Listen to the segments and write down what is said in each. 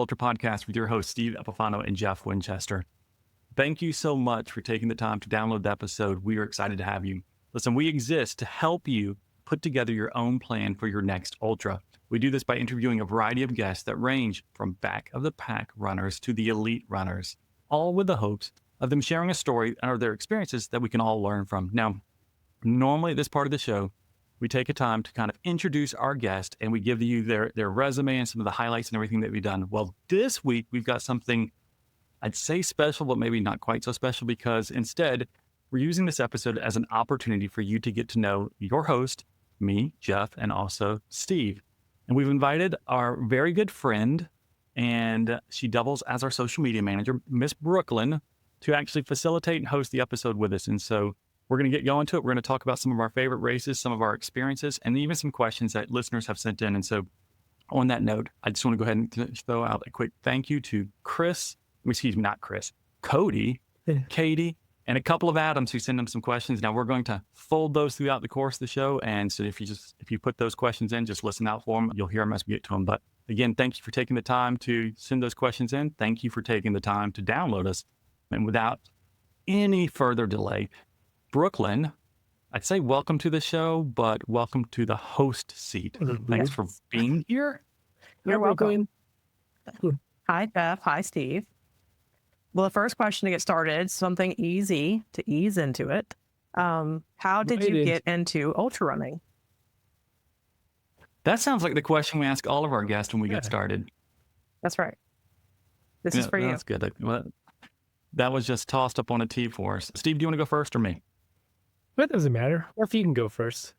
Ultra Podcast with your hosts, Steve Epifano and Jeff Winchester. Thank you so much for taking the time to download the episode. We are excited to have you. Listen, we exist to help you put together your own plan for your next Ultra. We do this by interviewing a variety of guests that range from back of the pack runners to the elite runners, all with the hopes of them sharing a story or their experiences that we can all learn from. Now, normally at this part of the show, we take a time to kind of introduce our guest and we give you their resume and some of the highlights and everything that we've done. Well, this week we've got something I'd say special, but maybe not quite so special, because instead we're using this episode as an opportunity for you to get to know your host, me, Jeff, and also Steve. And we've invited our very good friend, and she doubles as our social media manager, Miss Brooklyn, to actually facilitate and host the episode with us. And so we're going to get going to it. We're going to talk about some of our favorite races, some of our experiences, and even some questions that listeners have sent in. And so on that note, I just want to go ahead and throw out a quick thank you to Cody, Katie, and a couple of Adams who send them some questions. Now we're going to fold those throughout the course of the show. And so if you put those questions in, just listen out for them. You'll hear them as we get to them. But again, thank you for taking the time to send those questions in. Thank you for taking the time to download us. And without any further delay, Brooklyn, I'd say welcome to the show, but welcome to the host seat. Thanks for being here. You're welcome. Hi, Jeff. Hi, Steve. Well, the first question to get started, something easy to ease into it. How did you get into ultra running? That sounds like the question we ask all of our guests when we get started. That's right. This is for you. That's good. Well, that was just tossed up on a tee for us. Steve, do you want to go first or me? It doesn't matter. Or if you can go first.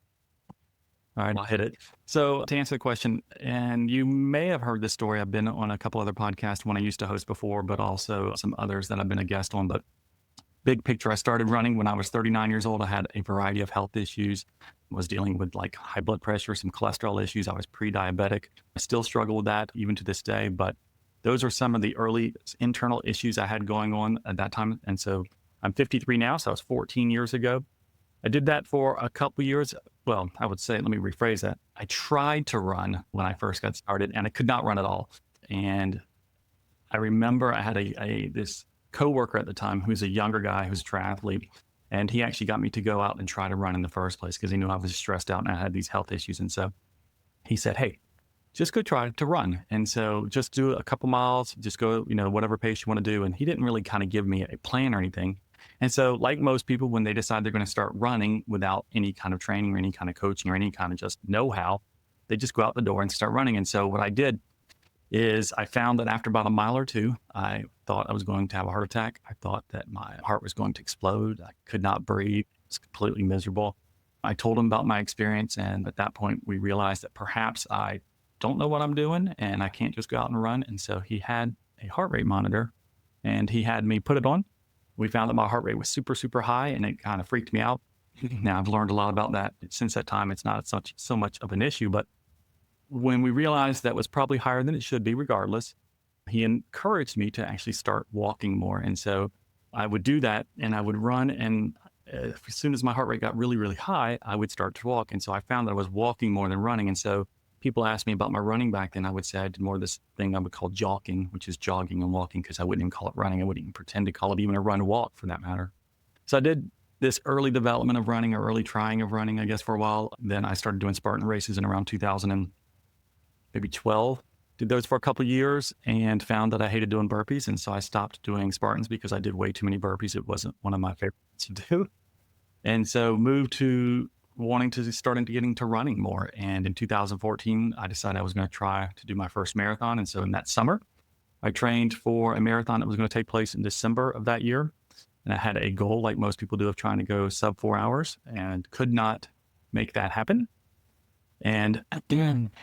All right, I'll hit it. So to answer the question, and you may have heard this story. I've been on a couple other podcasts, one I used to host before, but also some others that I've been a guest on. But big picture, I started running when I was 39 years old. I had a variety of health issues, was dealing with like high blood pressure, some cholesterol issues. I was pre-diabetic. I still struggle with that even to this day, but those are some of the early internal issues I had going on at that time. And so I'm 53 now, so that was 14 years ago. I did that for a couple years. Well, I would say, let me rephrase that. I tried to run when I first got started and I could not run at all. And I remember I had this coworker at the time who's a younger guy who's a triathlete. And he actually got me to go out and try to run in the first place because he knew I was stressed out and I had these health issues. And so he said, hey, just go try to run. And so just do a couple miles, just go, whatever pace you want to do. And he didn't really kind of give me a plan or anything. And so like most people, when they decide they're going to start running without any kind of training or any kind of coaching or any kind of just know-how, they just go out the door and start running. And so what I did is I found that after about a mile or two, I thought I was going to have a heart attack. I thought that my heart was going to explode. I could not breathe. It was completely miserable. I told him about my experience. And at that point, we realized that perhaps I don't know what I'm doing and I can't just go out and run. And so he had a heart rate monitor and he had me put it on. We found that my heart rate was super, super high and it kind of freaked me out. Now I've learned a lot about that. Since that time, it's not so much of an issue, but when we realized that was probably higher than it should be regardless, he encouraged me to actually start walking more. And so I would do that and I would run. And as soon as my heart rate got really, really high, I would start to walk. And so I found that I was walking more than running. And so people asked me about my running back then. I would say I did more of this thing I would call jogging, which is jogging and walking, because I wouldn't even call it running. I wouldn't even pretend to call it even a run walk for that matter. So I did this early development of running or early trying of running, I guess, for a while. Then I started doing Spartan races in around 2012. Did those for a couple of years and found that I hated doing burpees. And so I stopped doing Spartans because I did way too many burpees. It wasn't one of my favorites to do. And so moved to starting to getting to running more. And in 2014, I decided I was going to try to do my first marathon. And so in that summer, I trained for a marathon that was going to take place in December of that year. And I had a goal, like most people do, of trying to go sub 4 hours and could not make that happen. And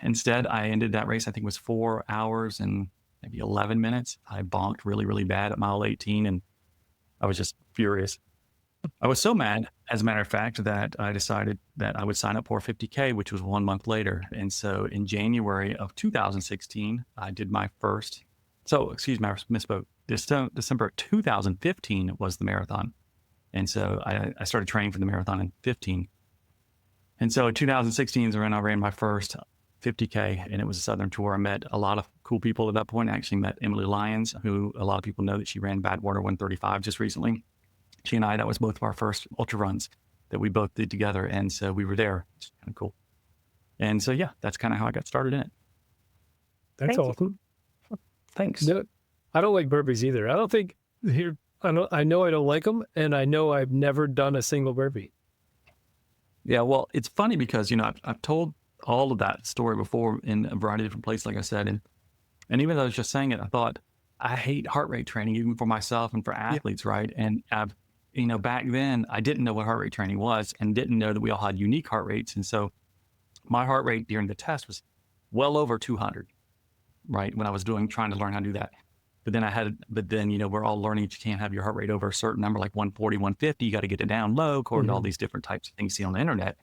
instead, I ended that race, I think it was 4 hours and maybe 11 minutes. I bonked really, really bad at mile 18. And I was just furious. I was so mad, as a matter of fact, that I decided that I would sign up for 50K, which was 1 month later. And so in January of 2016, I did my first. So, excuse me, I misspoke. December 2015 was the marathon. And so I started training for the marathon in 15. And so in 2016 is when I ran my first 50K, and it was a Southern tour. I met a lot of cool people at that point. I actually met Emily Lyons, who a lot of people know that she ran Badwater 135 just recently. She and I, that was both of our first ultra runs that we both did together. And so we were there. It's kind of cool. And so, yeah, that's kind of how I got started in it. That's Thank you. awesome. Thanks. No, I don't like burpees either. I don't think here. I know I don't like them, and I know I've never done a single burpee. Yeah, well, it's funny because, I've told all of that story before in a variety of different places, like I said. And even though I was just saying it, I thought I hate heart rate training, even for myself and for athletes, right? And back then I didn't know what heart rate training was and didn't know that we all had unique heart rates. And so my heart rate during the test was well over 200, right? When I was trying to learn how to do that. But then, we're all learning that you can't have your heart rate over a certain number, like 140, 150. You got to get it down low according to all these different types of things you see on the internet.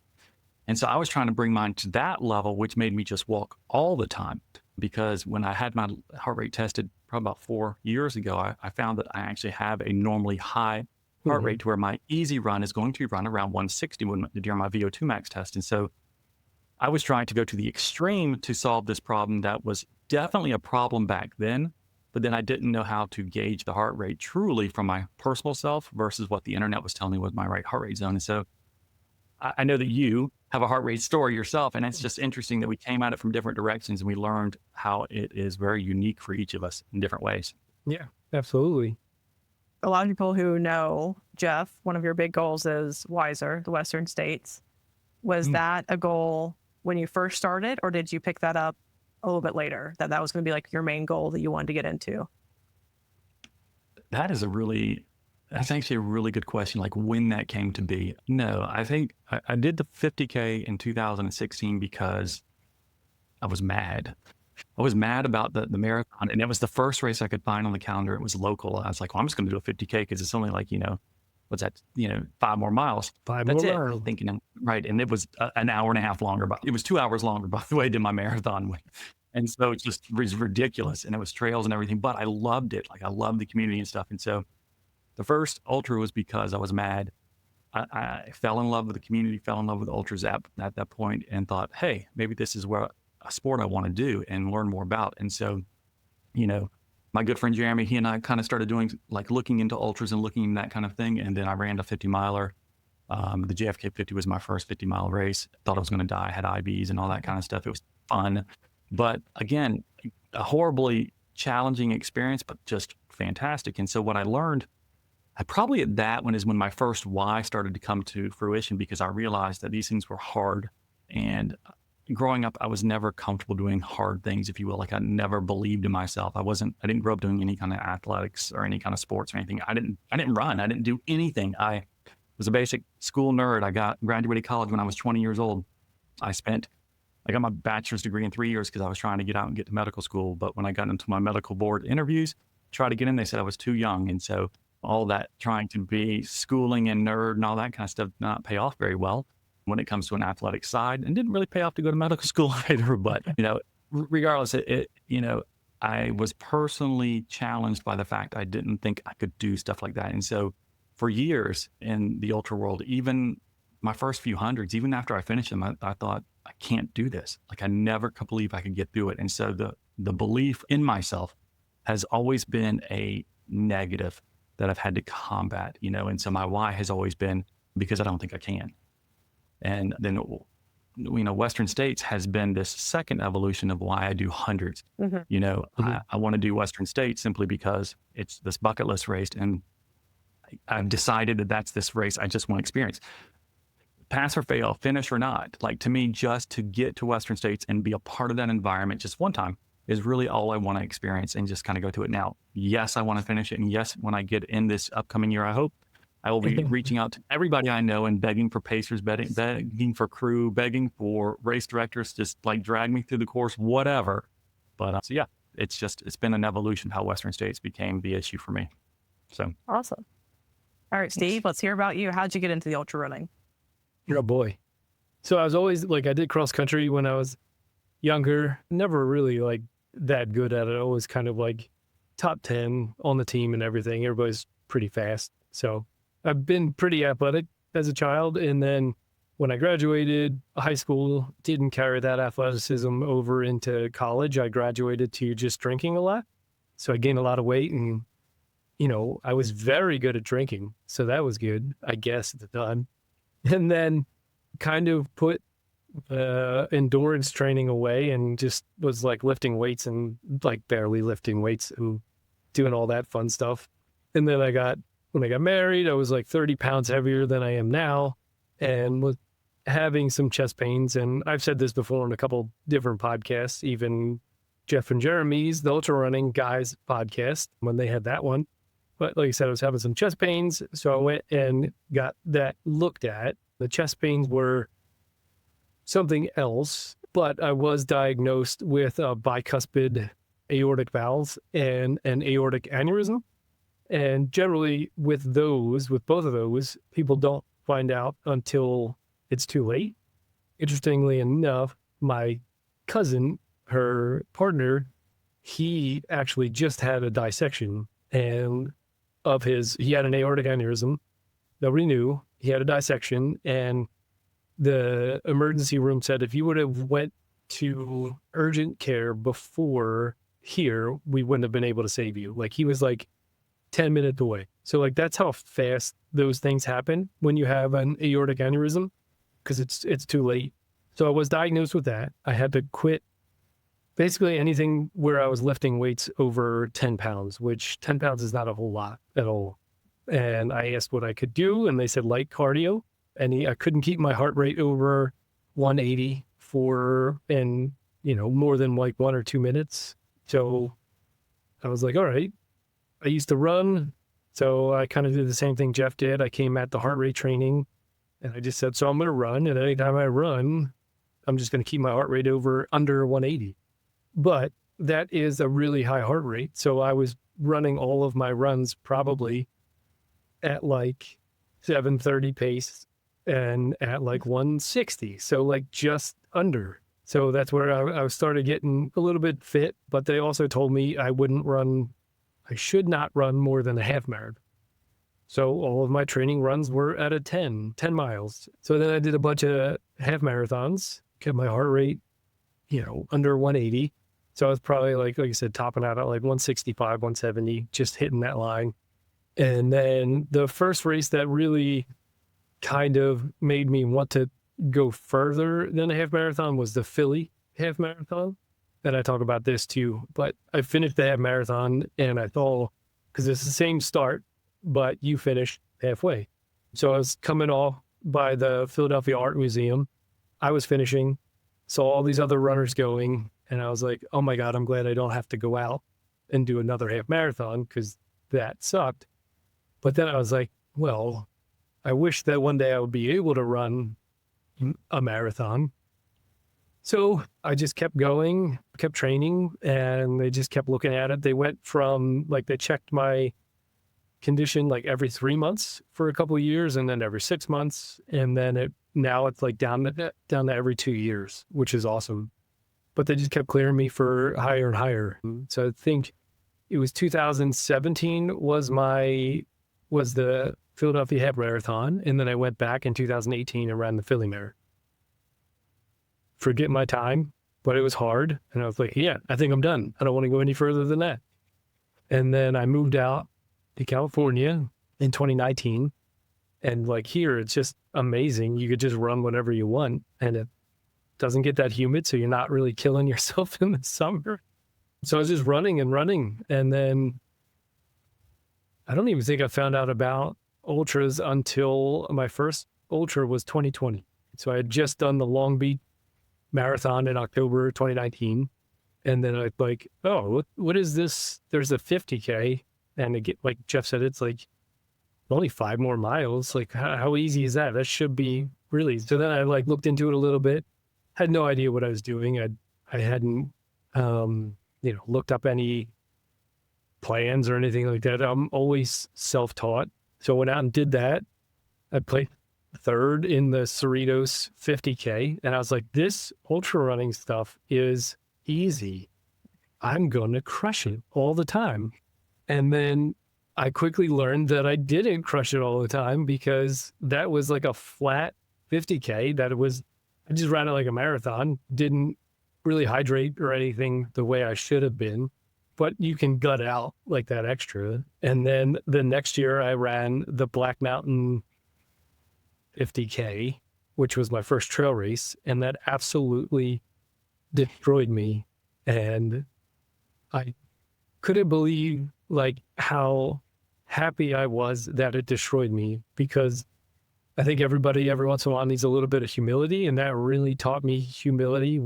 And so I was trying to bring mine to that level, which made me just walk all the time. Because when I had my heart rate tested probably about 4 years ago, I found that I actually have a normally high heart rate to where my easy run is going to run around 160 during my VO2 max test. And so I was trying to go to the extreme to solve this problem that was definitely a problem back then. But then I didn't know how to gauge the heart rate truly from my personal self versus what the internet was telling me was my right heart rate zone. And so I know that you have a heart rate story yourself, and it's just interesting that we came at it from different directions and we learned how it is very unique for each of us in different ways. Yeah, absolutely. A lot of people who know Jeff, one of your big goals is Wiser, the Western States. Was that a goal when you first started, or did you pick that up a little bit later, that was going to be like your main goal that you wanted to get into? That's actually a really good question. Like when that came to be. No, I think I did the 50K in 2016 because I was mad. I was mad about the marathon, and it was the first race I could find on the calendar. It was local. I was like, well, I'm just going to do a 50K because it's only like, what's that, 5 more miles. That's it. Miles. Thinking, right. And it was an hour and a half longer, but it was 2 hours longer, by the way, I did my marathon. And so it just was ridiculous, and it was trails and everything, but I loved it. Like I loved the community and stuff. And so the first ultra was because I was mad. I fell in love with the community, fell in love with ultras at that point, and thought, hey, maybe this is where a sport I want to do and learn more about. And so, my good friend Jeremy, he and I kind of started doing looking into ultras and looking at that kind of thing. And then I ran a 50 miler. The JFK 50 was my first 50-mile race. Thought I was going to die. I had IVs and all that kind of stuff. It was fun, but again, a horribly challenging experience, but just fantastic. And so what I learned, probably at that one is when my first why started to come to fruition, because I realized that these things were hard. And growing up, I was never comfortable doing hard things, if you will. Like I never believed in myself. I didn't grow up doing any kind of athletics or any kind of sports or anything. I didn't run. I didn't do anything. I was a basic school nerd. I graduated college when I was 20 years old. I got my bachelor's degree in 3 years because I was trying to get out and get to medical school. But when I got into my medical board interviews, tried to get in, they said I was too young. And so all that trying to be schooling and nerd and all that kind of stuff did not pay off very well when it comes to an athletic side, and didn't really pay off to go to medical school either. But, regardless, I was personally challenged by the fact I didn't think I could do stuff like that. And so for years in the ultra world, even my first few hundreds, even after I finished them, I thought, I can't do this. Like I never could believe I could get through it. And so the belief in myself has always been a negative that I've had to combat, and so my why has always been because I don't think I can. And then, Western States has been this second evolution of why I do hundreds. I want to do Western States simply because it's this bucket list race. And I've decided that that's this race I just want to experience. Pass or fail, finish or not. Like to me, just to get to Western States and be a part of that environment just one time is really all I want to experience and just kind of go to it. Now, yes, I want to finish it. And yes, when I get in this upcoming year, I hope I will be reaching out to everybody I know and begging for pacers, begging for crew, begging for race directors, just like drag me through the course, whatever. But so yeah, it's been an evolution how Western States became the issue for me. So awesome. All right, Steve, let's hear about you. How'd you get into the ultra running? You're a boy. So I was always I did cross country when I was younger, never really that good at it. I was kind of top 10 on the team and everything. Everybody's pretty fast. So I've been pretty athletic as a child. And then when I graduated high school, didn't carry that athleticism over into college. I graduated to just drinking a lot. So I gained a lot of weight and, I was very good at drinking. So that was good, I guess, at the time. And then kind of put endurance training away and just was like lifting weights and like barely lifting weights and doing all that fun stuff. And then when I got married, I was like 30 pounds heavier than I am now and was having some chest pains. And I've said this before in a couple different podcasts, even Jeff and Jeremy's, the ultra running guys podcast, when they had that one. But like I said, I was having some chest pains. So I went and got that looked at. The chest pains were something else, but I was diagnosed with a bicuspid aortic valve and an aortic aneurysm. And generally with both of those, people don't find out until it's too late. Interestingly enough, my cousin, her partner, he actually just had a dissection and he had an aortic aneurysm. Nobody knew. He had a dissection and the emergency room said if you would have went to urgent care before here, we wouldn't have been able to save you. Like he was like 10 minutes away. So like that's how fast those things happen when you have an aortic aneurysm because it's too late. So I was diagnosed with that. I had to quit basically anything where I was lifting weights over 10 pounds, which 10 pounds is not a whole lot at all. And I asked what I could do, and they said light cardio. And I couldn't keep my heart rate over 180 more than like 1 or 2 minutes. So I was like, all right. I used to run. So I kind of did the same thing Jeff did. I came at the heart rate training and I just said, so I'm going to run. And anytime I run, I'm just going to keep my heart rate under 180. But that is a really high heart rate. So I was running all of my runs probably at like 730 pace and at like 160. So like just under. So that's where I started getting a little bit fit. But they also told me I should not run more than a half marathon. So all of my training runs were at a 10 miles. So then I did a bunch of half marathons, kept my heart rate, under 180. So I was probably like I said, topping out at like 165, 170, just hitting that line. And then the first race that really kind of made me want to go further than a half marathon was the Philly half marathon. And I talk about this too, but I finished the half marathon and I thought, because it's the same start, but you finish halfway. So I was coming off by the Philadelphia Art Museum. I was finishing, saw all these other runners going, and I was like, oh my God, I'm glad I don't have to go out and do another half marathon because that sucked. But then I was like, well, I wish that one day I would be able to run a marathon. So I just kept going, kept training, and they just kept looking at it. They went from they checked my condition like every 3 months for a couple of years and then every 6 months. And then now it's like down to every 2 years, which is awesome. But they just kept clearing me for higher and higher. So I think it was 2017 was the Philadelphia half marathon. And then I went back in 2018 and ran the Philly marathon. Forget my time, but it was hard. And I was like, yeah, I think I'm done. I don't want to go any further than that. And then I moved out to California in 2019. And here, it's just amazing. You could just run whenever you want. And it doesn't get that humid. So you're not really killing yourself in the summer. So I was just running and running. And then I don't even think I found out about ultras until my first ultra was 2020. So I had just done the Long Beach Marathon in October 2019. And then I what is this? There's a 50K. And like Jeff said, it's only 5 more miles. How easy is that? That should be really. So then I looked into it a little bit. Had no idea what I was doing. I hadn't, looked up any plans or anything like that. I'm always self-taught. So I went out and did that. I played third in the Cerritos 50K. And I was like, this ultra running stuff is easy. I'm going to crush it all the time. And then I quickly learned that I didn't crush it all the time because that was like a flat 50K that I just ran it like a marathon, didn't really hydrate or anything the way I should have been, but you can gut out like that extra. And then the next year I ran the Black Mountain 50K, which was my first trail race, and that absolutely destroyed me. And I couldn't believe like how happy I was that it destroyed me, because I think everybody every once in a while needs a little bit of humility, and that really taught me humility,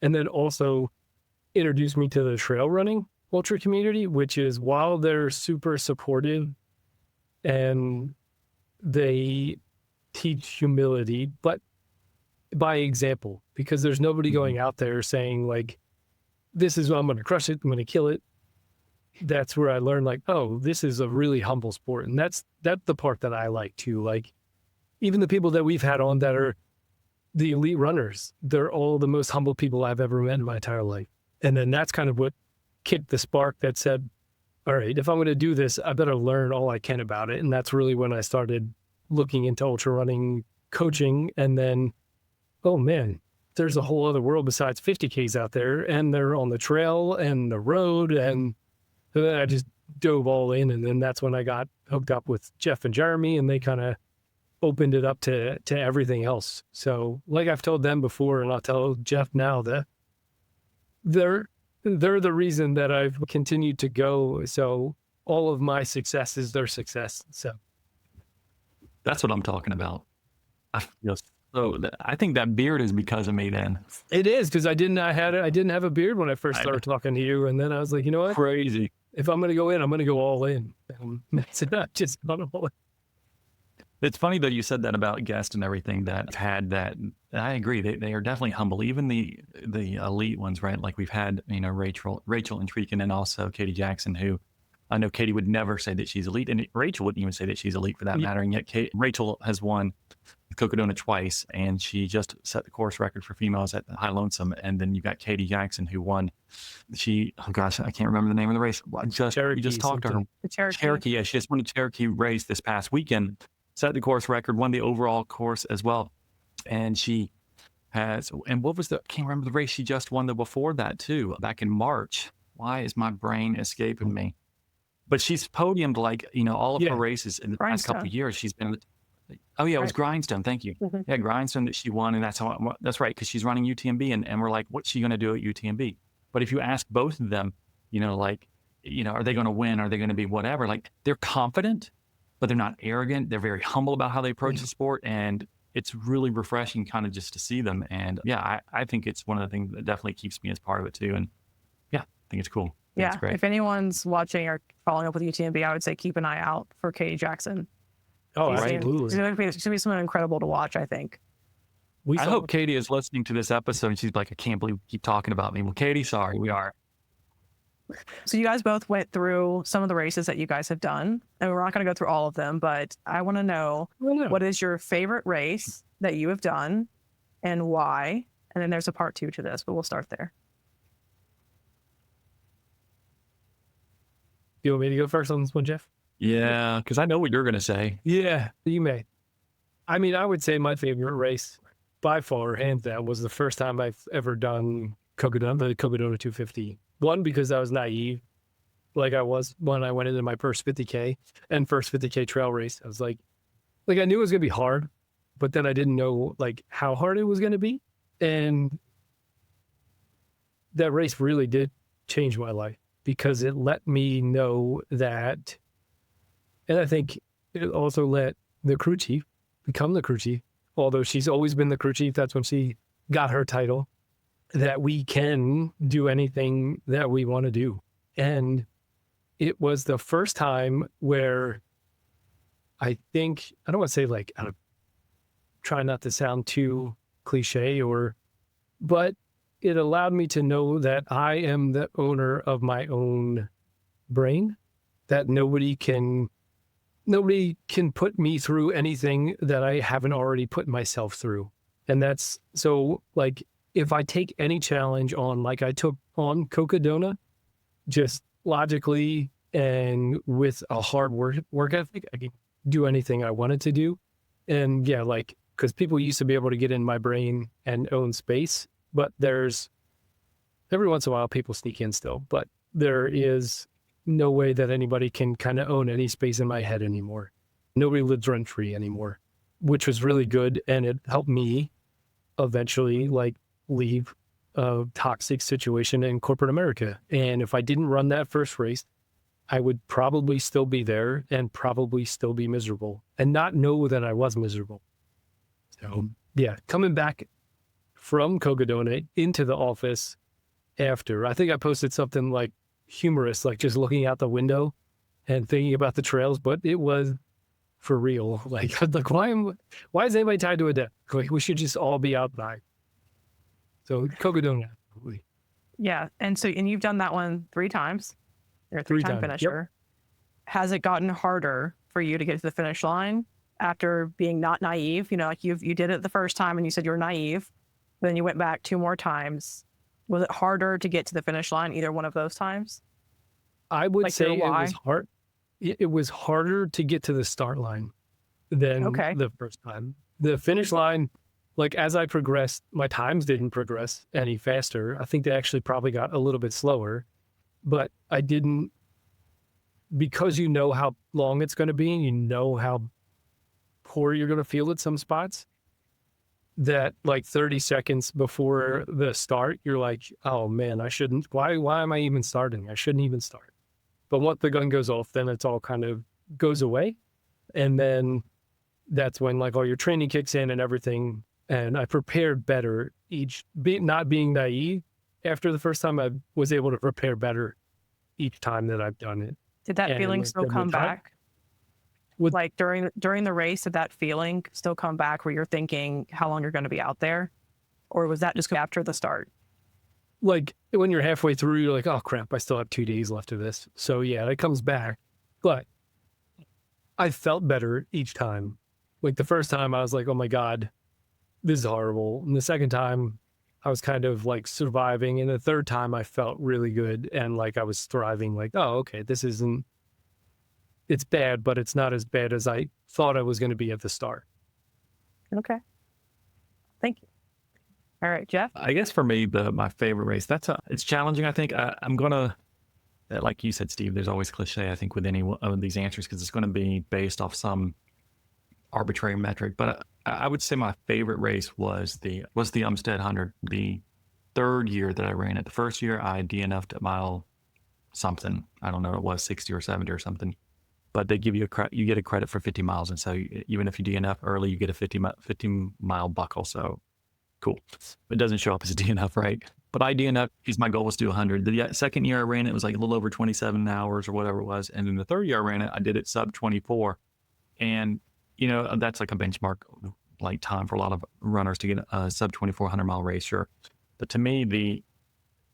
and then also introduced me to the trail running ultra community, which is, while they're super supportive and they teach humility, but by example, because there's nobody going out there saying like, this is, I'm going to crush it, I'm going to kill it. That's where I learned like, oh, this is a really humble sport. And that's the part that I like too. Like, even the people that we've had on that are the elite runners, they're all the most humble people I've ever met in my entire life. And then that's kind of what kicked the spark that said, all right, if I'm going to do this, I better learn all I can about it. And that's really when I started looking into ultra running coaching. And then, oh man, there's a whole other world besides 50Ks out there, and they're on the trail and the road. And then I just dove all in. And then that's when I got hooked up with Jeff and Jeremy, and they kind of opened it up to everything else. So like I've told them before, and I'll tell Jeff now, that they're the reason that I've continued to go. So all of my success is their success. So That's what I'm talking about. I think that beard is because of me then. it is, because I didn't have a beard when I first started talking to you. And then I was like, you know what? Crazy. If I'm going to go in, I'm going to go all in. That's it. I just gone all in. It's funny that you said that about guests and everything that had that. I agree. They are definitely humble. Even the elite ones, right? Like we've had, Rachel Entrekin, and also Katie Jackson, who I know Katie would never say that she's elite, and Rachel wouldn't even say that she's elite for that matter. And yet Rachel has won Cocodona twice, and she just set the course record for females at the High Lonesome. And then you've got Katie Jackson, who won. Oh gosh, I can't remember the name of the race. You just talked to her. The Cherokee. Cherokee, yeah, she just won the Cherokee race this past weekend, set the course record, won the overall course as well. And she has, and what was I can't remember the race she just won before that too, back in March. Why is my brain escaping me? But she's podiumed all of her races in the past couple of years. She's been, oh yeah, it was Grindstone. Thank you. Mm-hmm. Yeah, Grindstone that she won. And that's right. Because she's running UTMB, and we're like, what's she going to do at UTMB? But if you ask both of them, are they going to win? Are they going to be whatever? Like, they're confident, but they're not arrogant. They're very humble about how they approach the sport. And it's really refreshing kind of just to see them. And yeah, I think it's one of the things that definitely keeps me as part of it too. And yeah, I think it's cool. Yeah. It's great. If anyone's watching or following up with UTMB, I would say keep an eye out for Katie Jackson. Oh, It's absolutely. going to be something incredible to watch, I think. I hope Katie is listening to this episode and she's like, I can't believe you keep talking about me. Well, Katie, sorry, we are. So you guys both went through some of the races that you guys have done, and we're not going to go through all of them, but I want to know what is your favorite race that you have done and why? And then there's a part 2 to this, but we'll start there. You want me to go first on this one, Jeff? Yeah, because I know what you're going to say. Yeah, you may. I mean, I would say my favorite race by far, hands down, was the first time I've ever done the Cocodona 250. One, because I was naive, like I was when I went into my first 50K and first 50K trail race. I was like I knew it was going to be hard, but then I didn't know like how hard it was going to be. And that race really did change my life, because it let me know that, and I think it also let the crew chief become the crew chief, although she's always been the crew chief. That's when she got her title, that we can do anything that we want to do. And it was the first time where I think, I don't want to say like, I'm trying not to sound too cliche but it allowed me to know that I am the owner of my own brain, that nobody can put me through anything that I haven't already put myself through. And that's so, like, if I take any challenge on, like I took on Cocodona, just logically and with a hard work ethic, I can do anything I wanted to do. And yeah, like because people used to be able to get in my brain and own space, but there's every once in a while people sneak in still, but there is no way that anybody can kind of own any space in my head anymore. Nobody lives rent free anymore, which was really good. And it helped me eventually like leave a toxic situation in corporate America. And if I didn't run that first race, I would probably still be there and probably still be miserable and not know that I was miserable. So yeah, coming back from Cocodona into the office after, I think I posted something like humorous, like just looking out the window and thinking about the trails, but it was for real. Like why is anybody tied to a desk? Like, we should just all be outside. So Cocodona. Yeah. And you've done that one 3 times. You're a 3-time finisher. Yep. Has it gotten harder for you to get to the finish line after being not naive? You know, like you did it the first time and you said you were naive. Then you went back 2 more times. Was it harder to get to the finish line either one of those times? I would say it was hard. It was harder to get to the start line than the first time. The finish line, like as I progressed, my times didn't progress any faster. I think they actually probably got a little bit slower, but I didn't, because you know how long it's going to be and you know how poor you're going to feel at some spots, that like 30 seconds before the start, you're like, oh man, I shouldn't, why am I even starting? I shouldn't even start. But once the gun goes off, then it's all kind of goes away. And then that's when like all your training kicks in and everything. And I prepared better not being naive. After the first time, I was able to prepare better each time that I've done it. Did that feeling still come back? Like during the race, did that feeling still come back where you're thinking how long you're going to be out there? Or was that just after the start? Like when you're halfway through, you're like, oh crap, I still have 2 days left of this. So yeah, it comes back. But I felt better each time. Like the first time I was like, oh my God, this is horrible. And the second time I was kind of like surviving. And the third time I felt really good. And like I was thriving, like, oh, okay, it's bad, but it's not as bad as I thought I was going to be at the start. Okay. Thank you. All right, Jeff. I guess for me, my favorite race, it's challenging. I think I'm going to, like you said, Steve, there's always cliche, I think, with any of these answers, because it's going to be based off some arbitrary metric. But I would say my favorite race was the Umstead 100, the 3rd year that I ran it. The first year I DNF'd at mile something. I don't know, it was 60 or 70 or something. But they give you you get a credit for 50 miles. And so even if you DNF early, you get a 50 mile buckle. So cool. It doesn't show up as a DNF, right? But I DNF because my goal was to do 100. The second year I ran it, was like a little over 27 hours or whatever it was. And then the 3rd year I ran it, I did it sub 24. And, you know, that's like a benchmark like time for a lot of runners to get a sub 2400 mile race, sure. But to me,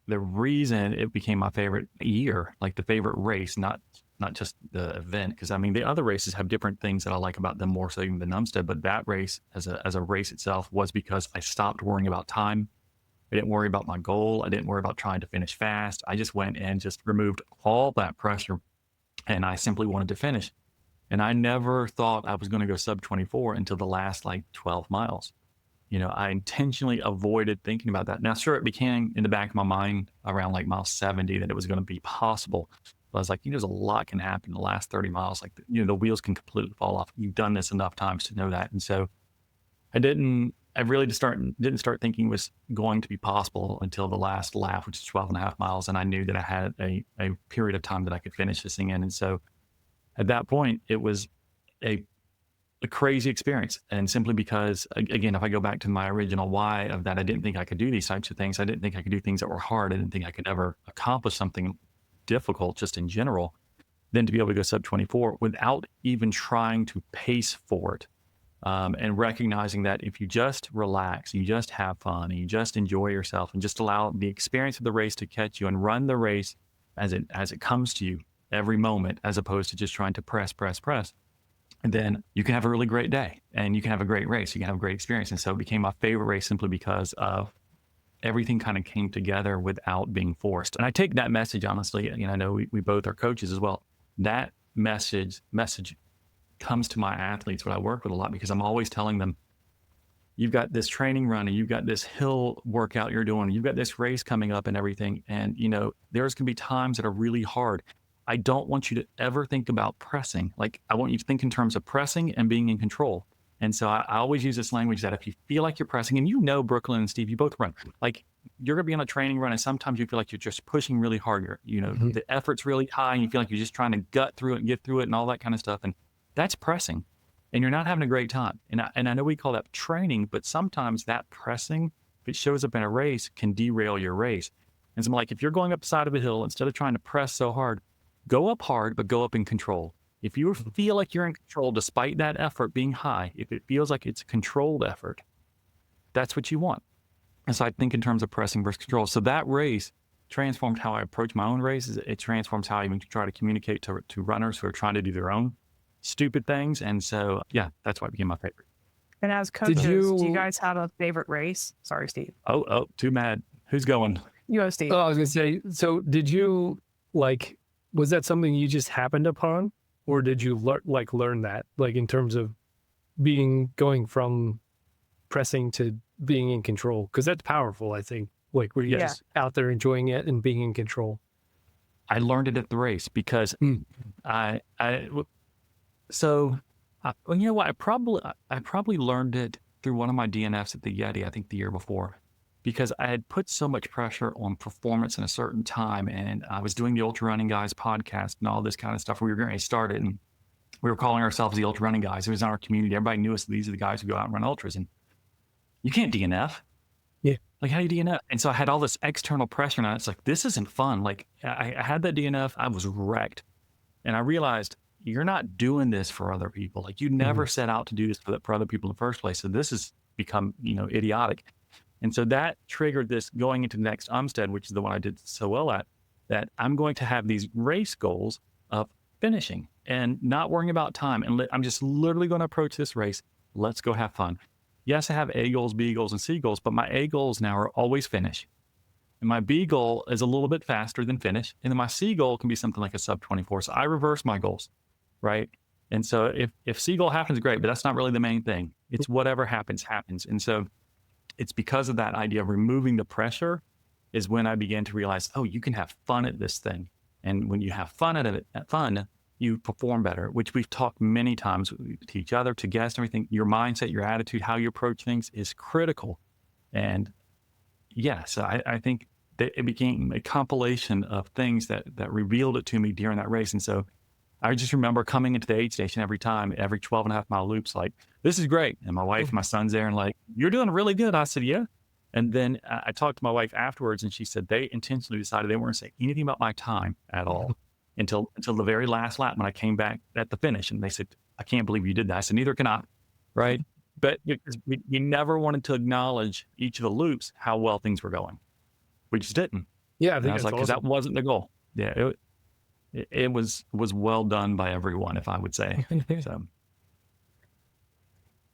the reason it became my favorite year, like the favorite race, not just the event, because I mean the other races have different things that I like about them more so even than Umstead, but that race as a race itself was because I stopped worrying about time. I didn't worry about my goal. I didn't worry about trying to finish fast. I just went and just removed all that pressure, and I simply wanted to finish. And I never thought I was going to go sub 24 until the last like 12 miles. You know, I intentionally avoided thinking about that. Now, sure, it became in the back of my mind around like mile 70 that it was going to be possible. But I was like, there's a lot can happen in the last 30 miles. Like, the wheels can completely fall off. You've done this enough times to know that. And so I really didn't start thinking it was going to be possible until the last lap, which is 12 and a half miles. And I knew that I had a period of time that I could finish this thing in. And so at that point, it was a crazy experience. And simply because, again, if I go back to my original why of that, I didn't think I could do these types of things. I didn't think I could do things that were hard. I didn't think I could ever accomplish something difficult just in general. Then to be able to go sub 24 without even trying to pace for it. And recognizing that if you just relax, you just have fun, and you just enjoy yourself and just allow the experience of the race to catch you and run the race as it comes to you every moment, as opposed to just trying to press. And then you can have a really great day and you can have a great race. You can have a great experience. And so it became my favorite race simply because of everything kind of came together without being forced. And I take that message, honestly, I know we both are coaches as well. That message comes to my athletes when I work with a lot, because I'm always telling them, you've got this training running, you've got this hill workout you're doing, you've got this race coming up and everything. And, there's going to be times that are really hard. I don't want you to ever think about pressing. Like, I want you to think in terms of pressing and being in control. And so I always use this language that if you feel like you're pressing, and Brooklyn and Steve, you both run, like you're going to be on a training run and sometimes you feel like you're just pushing really hard. The effort's really high and you feel like you're just trying to gut through it and get through it and all that kind of stuff. And that's pressing and you're not having a great time. And I know we call that training, but sometimes that pressing, if it shows up in a race, can derail your race. And so I'm like, if you're going up the side of a hill, instead of trying to press so hard, go up hard, but go up in control. If you feel like you're in control, despite that effort being high, if it feels like it's a controlled effort, that's what you want. And so I think in terms of pressing versus control. So that race transformed how I approach my own races. It transforms how I even try to communicate to runners who are trying to do their own stupid things. And so, yeah, that's why it became my favorite. And as coaches, do you guys have a favorite race? Sorry, Steve. Oh, too mad. Who's going? You go, Steve. Oh, I was going to say, so did you was that something you just happened upon? Or did you learn that, in terms of going from pressing to being in control? Because that's powerful, I think. Where you're just out there enjoying it and being in control. I learned it at the race because I probably learned it through one of my DNFs at the Yeti, I think the year before, because I had put so much pressure on performance in a certain time. And I was doing the Ultra Running Guys podcast and all this kind of stuff. We were getting started and we were calling ourselves the Ultra Running Guys. It was in our community. Everybody knew us. These are the guys who go out and run ultras. And you can't DNF. Yeah. Like, how do you DNF? And so I had all this external pressure and it's like, this isn't fun. Like I had that DNF. I was wrecked. And I realized you're not doing this for other people. Like, you never set out to do this for other people in the first place. So this has become, idiotic. And so that triggered this going into the next Umstead, which is the one I did so well at, that I'm going to have these race goals of finishing and not worrying about time. And I'm just literally going to approach this race. Let's go have fun. Yes, I have A goals, B goals, and C goals, but my A goals now are always finish. And my B goal is a little bit faster than finish. And then my C goal can be something like a sub 24. So I reverse my goals, right? And so if C goal happens, great, but that's not really the main thing. It's whatever happens. And so it's because of that idea of removing the pressure is when I began to realize, oh, you can have fun at this thing. And when you have fun at it, you perform better, which we've talked many times to each other, to guests, everything. Your mindset, your attitude, how you approach things is critical. And so I think that it became a compilation of things that revealed it to me during that race. And so I just remember coming into the aid station every 12.5 mile loops, like, this is great. And my wife and my son's there and like, you're doing really good. I said, yeah. And then I talked to my wife afterwards and she said they intentionally decided they weren't saying anything about my time at all until the very last lap when I came back at the finish. And they said, I can't believe you did that. I said, neither can I. Right. But you never wanted to acknowledge each of the loops, how well things were going. We just didn't. Yeah. I was like, because that wasn't the goal. Yeah. It was well done by everyone, if I would say. So.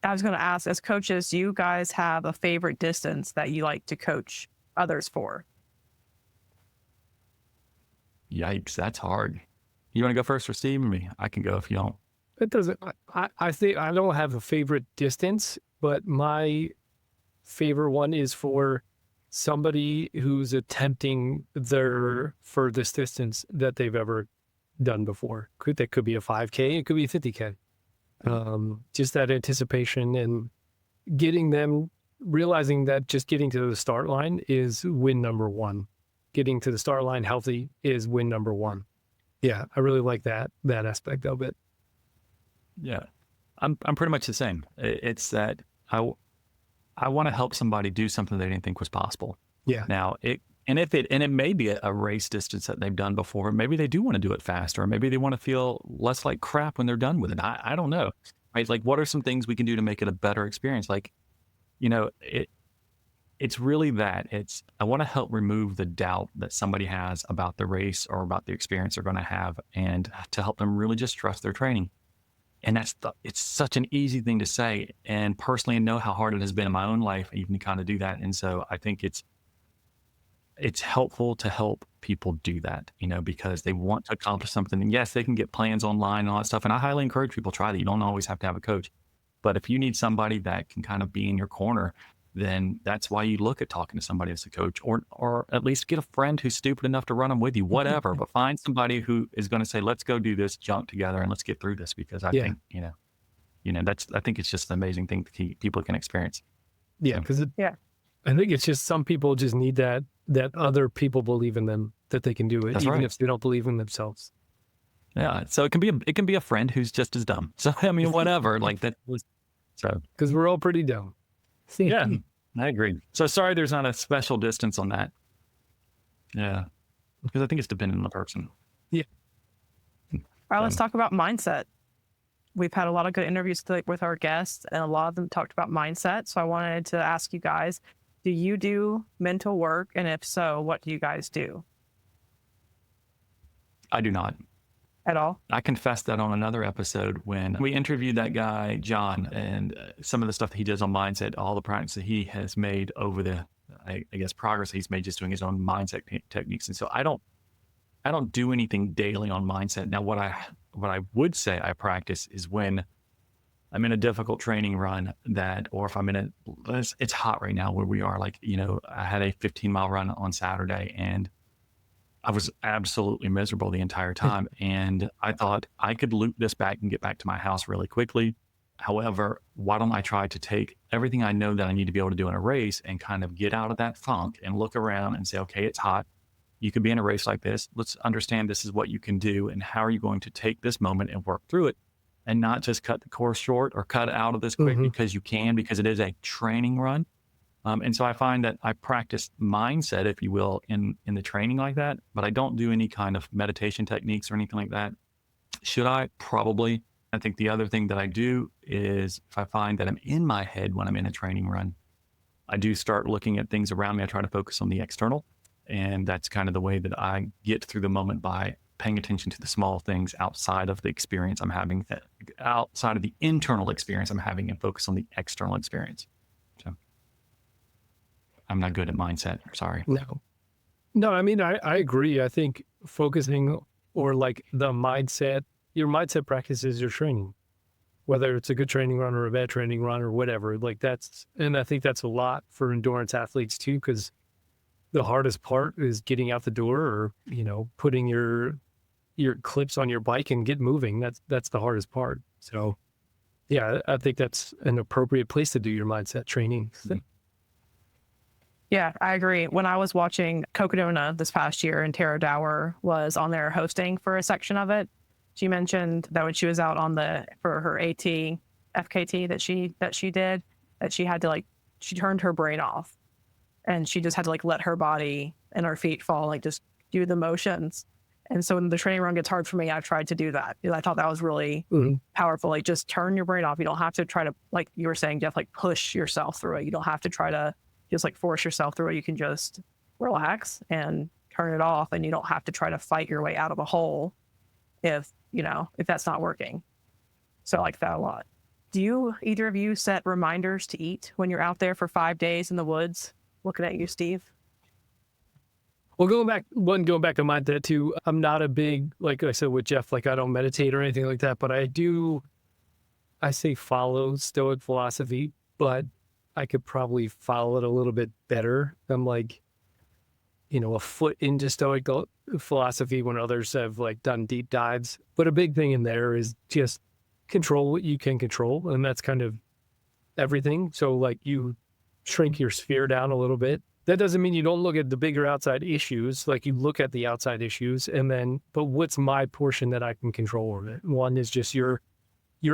I was going to ask, as coaches, do you guys have a favorite distance that you like to coach others for? Yikes, that's hard. You want to go first or Steve or me? I can go if you don't. It doesn't. I think I don't have a favorite distance, but my favorite one is for somebody who's attempting their furthest distance that they've ever done before. That could be a 5K, it could be a 50K. Just that anticipation and getting them realizing that just getting to the start line is win number one. Getting to the start line healthy is win number one. Yeah, I really like that aspect of it. Yeah, I'm pretty much the same. It's that I want to help somebody do something they didn't think was possible. Yeah. Now it may be a race distance that they've done before. Maybe they do want to do it faster, or maybe they want to feel less like crap when they're done with it. I don't know. Right? Like, what are some things we can do to make it a better experience? Like, it's really that. I want to help remove the doubt that somebody has about the race or about the experience they're going to have, and to help them really just trust their training. And it's such an easy thing to say. And personally, I know how hard it has been in my own life even to kind of do that. And so I think it's helpful to help people do that, because they want to accomplish something. And yes, they can get plans online and all that stuff. And I highly encourage people to try that. You don't always have to have a coach. But if you need somebody that can kind of be in your corner, then that's why you look at talking to somebody as a coach, or at least get a friend who's stupid enough to run them with you, whatever. But find somebody who is going to say, let's go do this junk together and let's get through this, because I think, I think it's just an amazing thing that people can experience. Yeah. Because I think it's just some people just need that other people believe in them, that they can do it, even if they don't believe in themselves. Yeah. So it can be a friend who's just as dumb. So, I mean, whatever, like that was, so. Because we're all pretty dumb. Yeah, I agree. So sorry, there's not a special distance on that. Yeah. Because I think it's dependent on the person. Yeah. All right, let's talk about mindset. We've had a lot of good interviews with our guests, and a lot of them talked about mindset. So I wanted to ask you guys, do you do mental work? And if so, what do you guys do? I do not. At all? I confessed that on another episode when we interviewed that guy, John, and some of the stuff that he does on mindset, all the practice that he has made over the, I guess, progress he's made just doing his own mindset techniques. And so I don't do anything daily on mindset. Now, what I would say I practice is when I'm in a difficult training run or if I'm in it's hot right now where we are, like, I had a 15-mile run on Saturday and I was absolutely miserable the entire time. And I thought I could loop this back and get back to my house really quickly. However, why don't I try to take everything I know that I need to be able to do in a race and kind of get out of that funk and look around and say, okay, it's hot. You could be in a race like this. Let's understand this is what you can do. And how are you going to take this moment and work through it and not just cut the course short or cut out of this quick because it is a training run. And so I find that I practice mindset, if you will, in the training like that, but I don't do any kind of meditation techniques or anything like that. Should I? Probably. I think the other thing that I do is if I find that I'm in my head when I'm in a training run, I do start looking at things around me. I try to focus on the external. And that's kind of the way that I get through the moment, by paying attention to the small things outside of the experience I'm having, outside of the internal experience I'm having, and focus on the external experience. So I'm not good at mindset. Sorry. No, I mean, I agree. I think focusing or like your mindset practice is your training, whether it's a good training run or a bad training run or whatever, and I think that's a lot for endurance athletes too, because the hardest part is getting out the door or, putting your clips on your bike and get moving. That's the hardest part. So yeah, I think that's an appropriate place to do your mindset training. Yeah, I agree. When I was watching Cocodona this past year and Tara Dower was on there hosting for a section of it, she mentioned that when she was out for her AT FKT that she did, that she had to she turned her brain off and she just had to let her body and her feet fall, just do the motions. And so when the training run gets hard for me, I've tried to do that. I thought that was really powerful. Just turn your brain off. You don't have to try to, like you were saying, Jeff, push yourself through it. You don't have to try to just force yourself through it. You can just relax and turn it off, and you don't have to try to fight your way out of a hole if that's not working. So I like that a lot. Do you, either of you, set reminders to eat when you're out there for 5 days in the woods? Looking at you, Steve. Well, going back to mindset too, I'm not a big, like I said with Jeff, I don't meditate or anything like that, but I say follow Stoic philosophy, but I could probably follow it a little bit better. I'm a foot into Stoic philosophy when others have done deep dives. But a big thing in there is just control what you can control. And that's kind of everything. So you shrink your sphere down a little bit. That doesn't mean you don't look at the bigger outside issues. You look at the outside issues but what's my portion that I can control of it? One is just your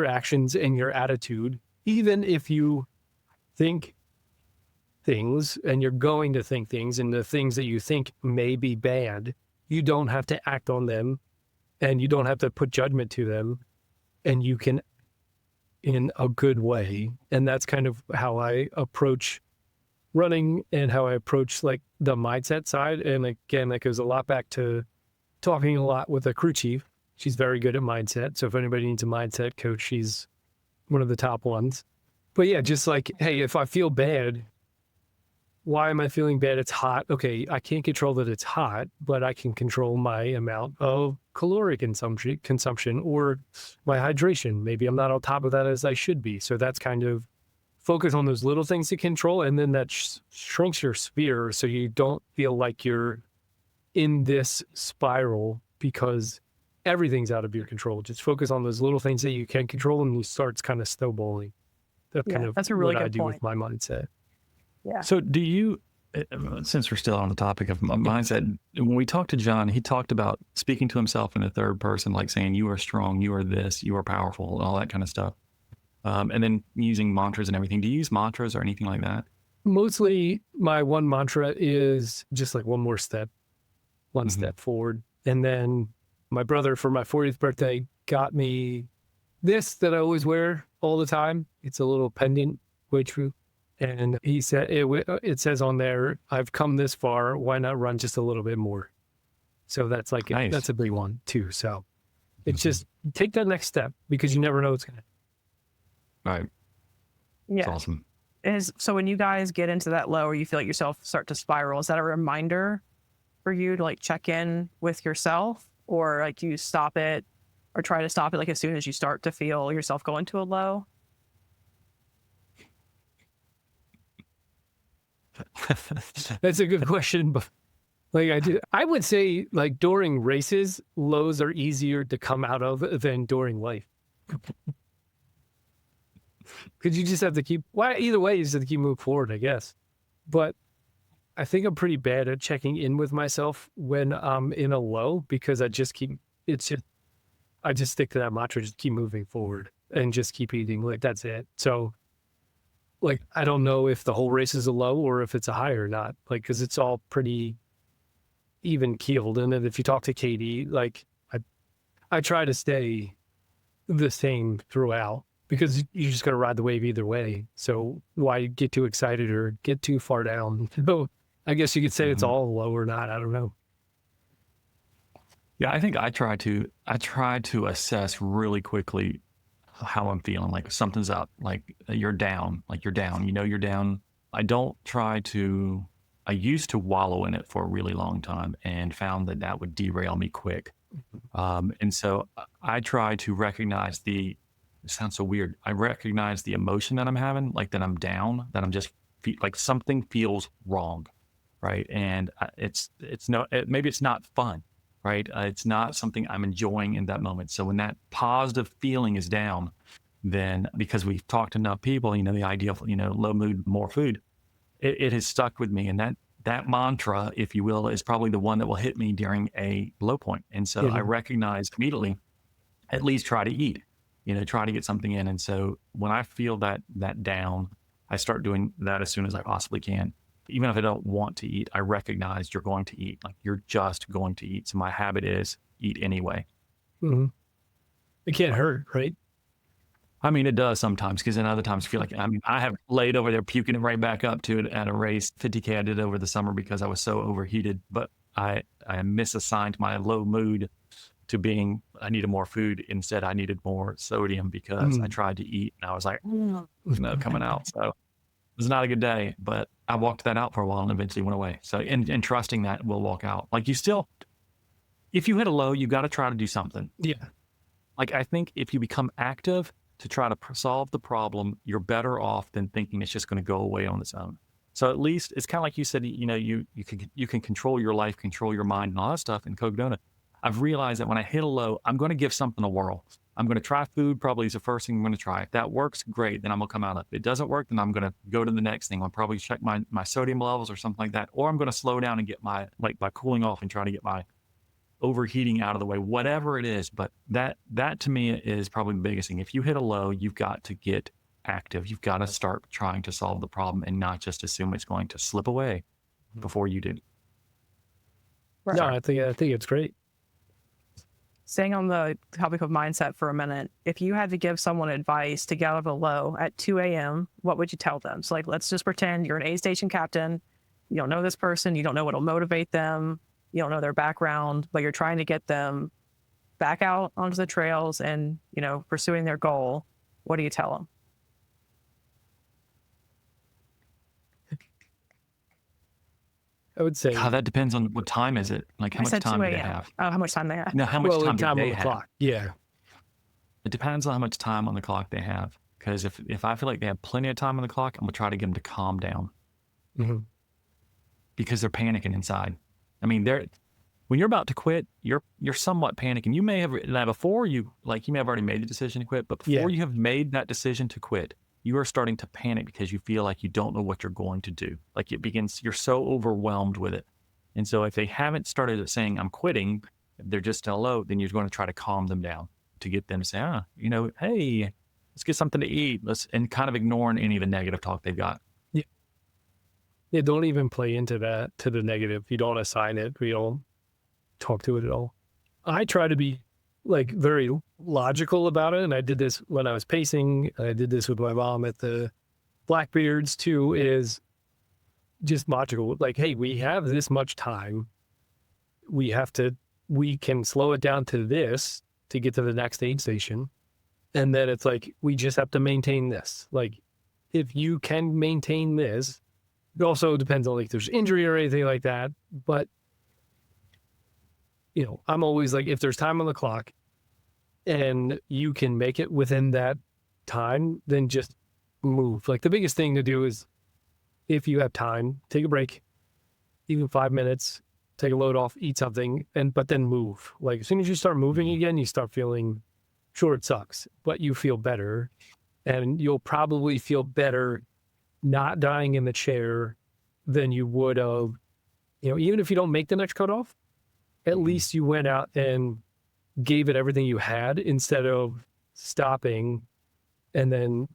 actions and your attitude. Even if you think things and you're going to think things, and the things that you think may be bad, you don't have to act on them and you don't have to put judgment to them, and you can in a good way. And that's kind of how I approach running and how I approach the mindset side. And again, that goes a lot back to talking a lot with a crew chief. She's very good at mindset. So if anybody needs a mindset coach, she's one of the top ones. But yeah, just hey, if I feel bad, why am I feeling bad? It's hot. Okay, I can't control that it's hot, but I can control my amount of caloric consumption or my hydration. Maybe I'm not on top of that as I should be. So that's kind of focus on those little things to control. And then that shrinks your sphere so you don't feel like you're in this spiral because everything's out of your control. Just focus on those little things that you can control and you start kind of snowballing. That's kind of that's a really what I good do point. with my mindset. Yeah. So do you, since we're still on the topic of mindset, when we talked to John, he talked about speaking to himself in the third person, like saying, you are strong, you are this, you are powerful, and all that kind of stuff. And then using mantras and everything. Do you use mantras or anything like that? Mostly my one mantra is just like one more step, one step forward. And then my brother for my 40th birthday got me this that I always wear all the time. It's a little pendant, and he said, it says on there, I've come this far. Why not run just a little bit more? So that's like, Nice. that's a big one too. So it's just take that next step because you never know what's going to Right. Yeah. That's awesome. So when you guys get into that low or you feel like yourself start to spiral, is that a reminder for you to like check in with yourself, or like you stop it or try to stop it like as soon as you start to feel yourself going to a low? That's a good question. But like I would say like during races, lows are easier to come out of than during life. Because you just have to either way, you just have to keep moving forward, I guess. But I think I'm pretty bad at checking in with myself when I'm in a low because I just stick to that mantra, just keep moving forward and just keep eating. Like, that's it. So like, I don't know if the whole race is a low or if it's a high or not, like, because it's all pretty even keeled. And then if you talk to Katie, like I try to stay the same throughout because you just got to ride the wave either way. So why get too excited or get too far down? So I guess you could say it's all low or not. I don't know. Yeah, I think I try to assess really quickly how I'm feeling. Like something's up, like you're down, you're down. I used to wallow in it for a really long time and found that would derail me quick. And so I try to recognize it sounds so weird. I recognize the emotion that I'm having, like that I'm down, that I'm just like something feels wrong. Right. And maybe it's not fun, right? It's not something I'm enjoying in that moment. So when that positive feeling is down, then because we've talked to enough people, the idea of, low mood, more food, it has stuck with me. And that mantra, if you will, is probably the one that will hit me during a low point. And so I recognize immediately, at least try to eat, try to get something in. And so when I feel that down, I start doing that as soon as I possibly can. Even if I don't want to eat, I recognize you're going to eat. Like you're just going to eat. So my habit is eat anyway. Mm-hmm. It can't hurt, right? I mean, it does sometimes because then other times I feel like, I have laid over there puking it right back up to it at a race, 50K I did over the summer because I was so overheated. But I misassigned my low mood to being, I needed more food. Instead, I needed more sodium because I tried to eat and I was like, coming out. So it was not a good day, but I walked that out for a while and eventually went away. So, and trusting that will walk out. Like if you hit a low, you got to try to do something. Yeah. Like, I think if you become active to try to solve the problem, you're better off than thinking it's just going to go away on its own. So at least it's kind of like you said, you can control your life, control your mind and all that stuff in Cogdona. I've realized that when I hit a low, I'm going to give something a whirl. I'm going to try food, probably is the first thing I'm going to try. If that works, great, then I'm going to come out of it. If it doesn't work, then I'm going to go to the next thing. I'll probably check my sodium levels or something like that. Or I'm going to slow down and get by cooling off and try to get my overheating out of the way, whatever it is. But that to me is probably the biggest thing. If you hit a low, you've got to get active. You've got to start trying to solve the problem and not just assume it's going to slip away before you do. Right. No, I think it's great. Staying on the topic of mindset for a minute, if you had to give someone advice to get out of a low at 2 a.m., what would you tell them? So like, let's just pretend you're an aid station captain. You don't know this person. You don't know what'll motivate them. You don't know their background, but you're trying to get them back out onto the trails and, pursuing their goal. What do you tell them? I would say, God, that depends on what time is it. Like, how I much said time 2 do they a.m. have? Oh, how much time they have? No, how much well, time do time on they the have? clock. Yeah. It depends on how much time on the clock they have. Because if I feel like they have plenty of time on the clock, I'm gonna try to get them to calm down hmm because they're panicking inside. I mean, when you're about to quit, you're somewhat panicking. You may have now before you may have already made the decision to quit, but before Yeah. you have made that decision to quit, you are starting to panic because you feel like you don't know what you're going to do. Like you're so overwhelmed with it. And so if they haven't started saying I'm quitting, they're just still low, then you're going to try to calm them down to get them to say, hey, let's get something to eat. And kind of ignoring any of the negative talk they've got. Yeah, don't even play into that, to the negative. You don't assign it. We don't talk to it at all. I try to be like very logical about it. And I did this when I was pacing. I did this with my mom at the Blackbeards too, is just logical. Like, hey, we have this much time. We can slow it down to this to get to the next aid station. And then it's like, we just have to maintain this. Like, if you can maintain this, it also depends on like there's injury or anything like that. But, I'm always like, if there's time on the clock and you can make it within that time, then just move. Like the biggest thing to do is if you have time, take a break, even 5 minutes, take a load off, eat something, but then move. Like as soon as you start moving again, you start feeling, sure, it sucks, but you feel better, and you'll probably feel better not dying in the chair than you would have, even if you don't make the next cutoff, at least you went out and gave it everything you had instead of stopping and then,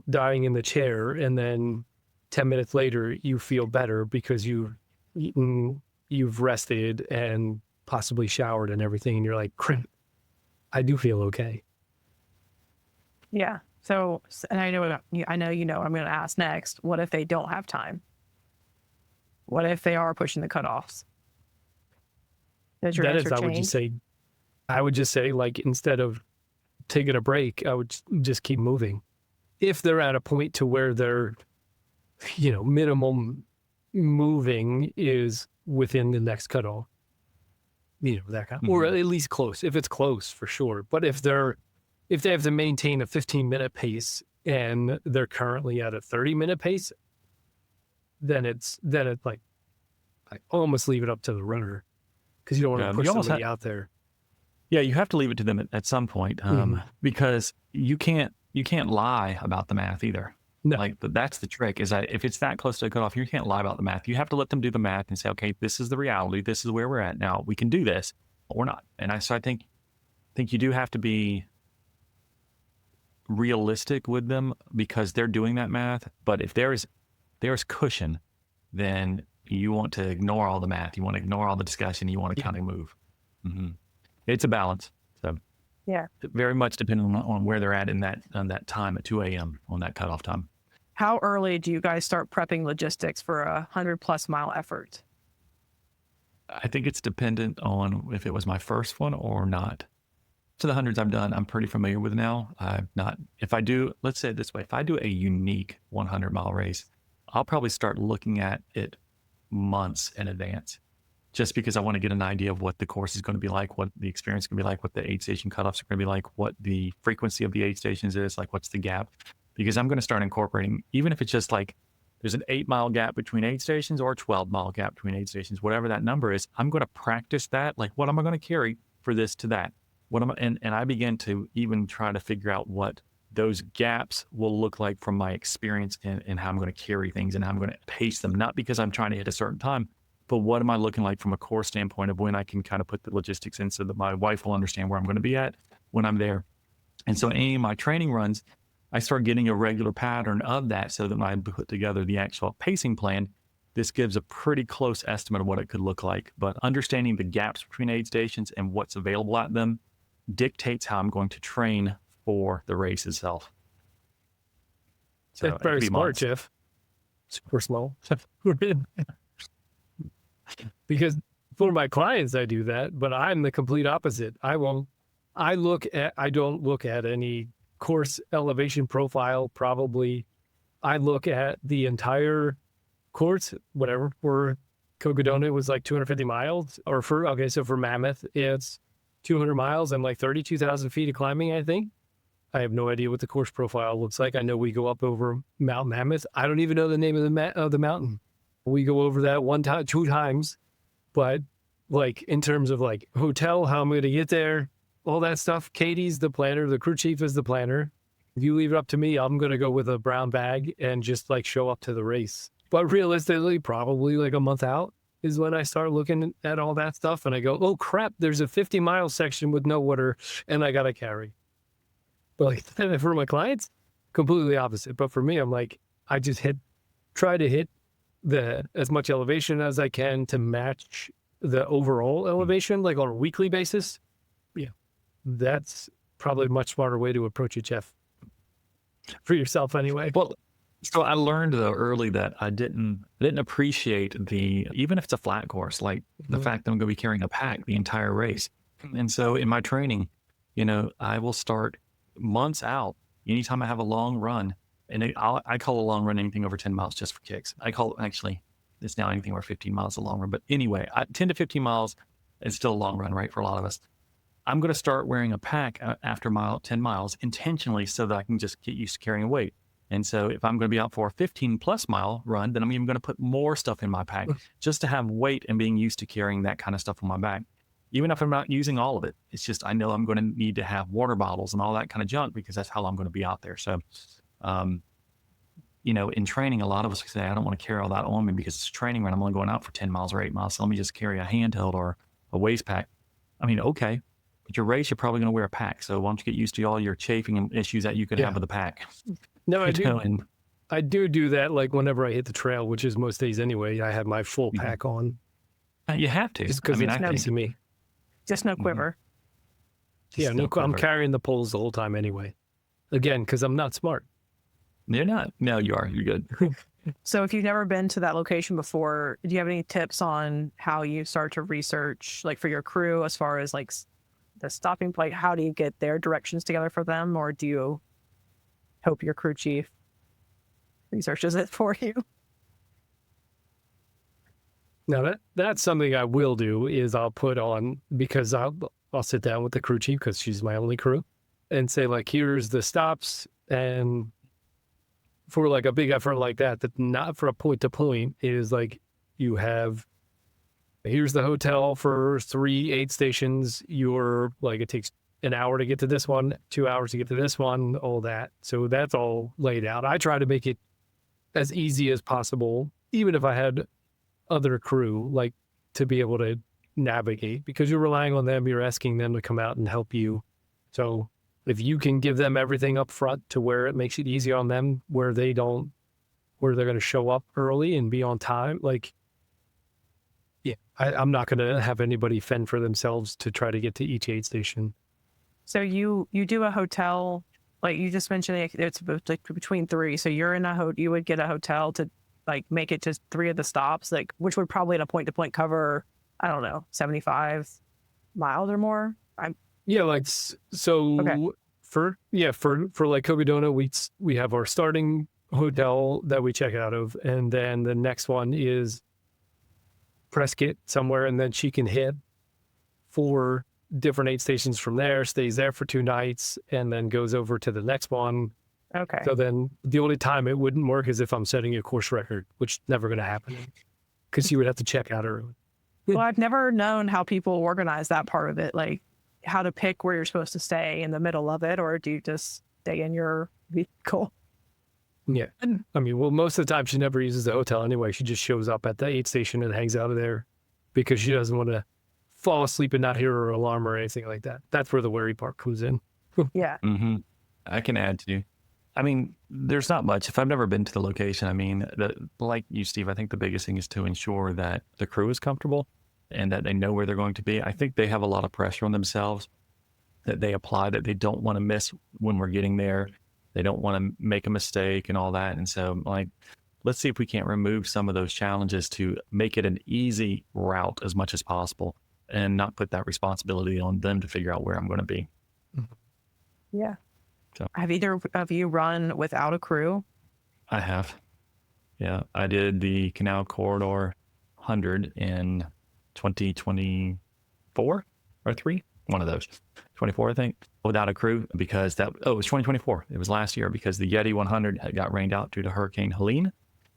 dying in the chair. And then 10 minutes later, you feel better because you've eaten, you've rested and possibly showered and everything. And you're like, crap, I do feel okay. Yeah. So, and I know what I'm going to ask next. What if they don't have time? What if they are pushing the cutoffs? Does your answer change? I would just say, like, instead of taking a break, I would just keep moving. If they're at a point to where they're, minimum moving is within the next cutoff, that kind of, or at least close. If it's close, for sure. But if they have to maintain a 15-minute pace and they're currently at a 30-minute pace, then it's like, I almost leave it up to the runner because you don't want to push somebody out there. Yeah, you have to leave it to them at some point because you can't lie about the math either. No. Like that's the trick is that if it's that close to a cutoff, you can't lie about the math. You have to let them do the math and say, okay, this is the reality. This is where we're at now. We can do this or not. And I think you do have to be realistic with them because they're doing that math. But if there's cushion, then you want to ignore all the math. You want to ignore all the discussion. You want to kind of move. It's a balance. So yeah, very much depending on where they're at on that time at 2 a.m. on that cutoff time. How early do you guys start prepping logistics for a 100+ mile effort? I think it's dependent on if it was my first one or not. To the hundreds I've done, I'm pretty familiar with now. If I do, let's say it this way, if I do a unique 100-mile race, I'll probably start looking at it months in advance, just because I want to get an idea of what the course is going to be like, what the experience is going to be like, what the aid station cutoffs are going to be like, what the frequency of the aid stations is, like what's the gap, because I'm going to start incorporating, even if it's just like there's an 8-mile gap between aid stations or a 12-mile gap between aid stations, whatever that number is, I'm going to practice that. Like, what am I going to carry for this to that? And I begin to even try to figure out what those gaps will look like from my experience and how I'm going to carry things and how I'm going to pace them, not because I'm trying to hit a certain time, but what am I looking like from a course standpoint of when I can kind of put the logistics in so that my wife will understand where I'm going to be at when I'm there. And so any of my training runs, I start getting a regular pattern of that so that when I put together the actual pacing plan, this gives a pretty close estimate of what it could look like. But understanding the gaps between aid stations and what's available at them dictates how I'm going to train for the race itself. So that's very smart, Jeff. Super slow. Because for my clients, I do that, but I'm the complete opposite. I don't look at any course elevation profile. Probably I look at the entire course, whatever we're Cocodona was like 250 miles, or so for Mammoth, it's 200 miles and like 32,000 feet of climbing, I think. I have no idea what the course profile looks like. I know we go up over Mount Mammoth. I don't even know the name of the mountain. We go over that 2 times, but like in terms of like hotel, how I'm going to get there, all that stuff. Katie's the planner. The crew chief is the planner. If you leave it up to me, I'm going to go with a brown bag and just like show up to the race. But realistically, probably like a month out is when I start looking at all that stuff. And I go, oh crap, there's a 50-mile section with no water and I got to carry. But like for my clients, completely opposite. But for me, I'm like, I just try to hit as much elevation as I can to match the overall elevation, like on a weekly basis. Yeah. That's probably a much smarter way to approach it, Jeff. For yourself anyway. Well, so I learned though early that I didn't appreciate even if it's a flat course, like the fact that I'm going to be carrying a pack the entire race. And so in my training, I will start months out. Anytime I have a long run, and I call a long run anything over 10 miles just for kicks. Actually, it's now anything over 15 miles a long run. But anyway, 10 to 15 miles is still a long run, right? For a lot of us. I'm going to start wearing a pack after 10 miles intentionally so that I can just get used to carrying weight. And so if I'm going to be out for a 15 plus mile run, then I'm even going to put more stuff in my pack just to have weight and being used to carrying that kind of stuff on my back. Even if I'm not using all of it, it's just I know I'm going to need to have water bottles and all that kind of junk because that's how I'm going to be out there. So, in training, a lot of us say, I don't want to carry all that on me because it's a training run. I'm only going out for 10 miles or 8 miles. So let me just carry a handheld or a waist pack. I mean, okay. But your race, you're probably going to wear a pack. So why don't you get used to all your chafing issues that you could have with the pack? No, I do. I do that like whenever I hit the trail, which is most days anyway. I have my full pack on. You have to. Just because it's nice to me. Just no quiver. Yeah, no quiver. I'm carrying the poles the whole time anyway. Again, because I'm not smart. You're not. No, you are. You're good. So if you've never been to that location before, do you have any tips on how you start to research, like for your crew, as far as like the stopping point? How do you get their directions together for them? Or do you hope your crew chief researches it for you? Now that's something I will do is I'll put on, because I'll sit down with the crew chief because she's my only crew and say like, here's the stops. And for like a big effort like that not for a point to point is like, here's the hotel for 3 aid stations. It takes an hour to get to this one, 2 hours to get to this one, all that. So that's all laid out. I try to make it as easy as possible, even if I had other crew, like to be able to navigate, because you're relying on them. You're asking them to come out and help you. So if you can give them everything up front to where it makes it easy on them, where they're going to show up early and be on time, like, yeah, I'm not going to have anybody fend for themselves to try to get to each aid station. So you do a hotel, like you just mentioned, it's like between 3. So you're in you would get a hotel to like make it to 3 of the stops, like, which would probably at a point to point cover, I don't know, 75 miles or more. For like Cocodona, we have our starting hotel that we check out of, and then the next one is Prescott somewhere, and then she can hit 4 different aid stations from there, stays there for 2 nights, and then goes over to the next one. Okay. So then the only time it wouldn't work is if I'm setting a course record, which is never going to happen because you would have to check out early. Well, I've never known how people organize that part of it, like how to pick where you're supposed to stay in the middle of it, or do you just stay in your vehicle? Yeah. I mean, well, most of the time she never uses the hotel anyway. She just shows up at the aid station and hangs out of there because she doesn't want to fall asleep and not hear her alarm or anything like that. That's where the worry part comes in. Yeah. Mm-hmm. I can add to you. I mean, there's not much. If I've never been to the location, I mean, like you, Steve, I think the biggest thing is to ensure that the crew is comfortable and that they know where they're going to be. I think they have a lot of pressure on themselves that they apply, that they don't want to miss when we're getting there. They don't want to make a mistake and all that. And so, like, let's see if we can't remove some of those challenges to make it an easy route as much as possible and not put that responsibility on them to figure out where I'm going to be. Yeah. So, have either of you run without a crew? I have. Yeah. I did the Canal Corridor 100 in 2024 or 3, one of those, 24, I think, without a crew because it was 2024. It was last year because the Yeti 100 had got rained out due to Hurricane Helene.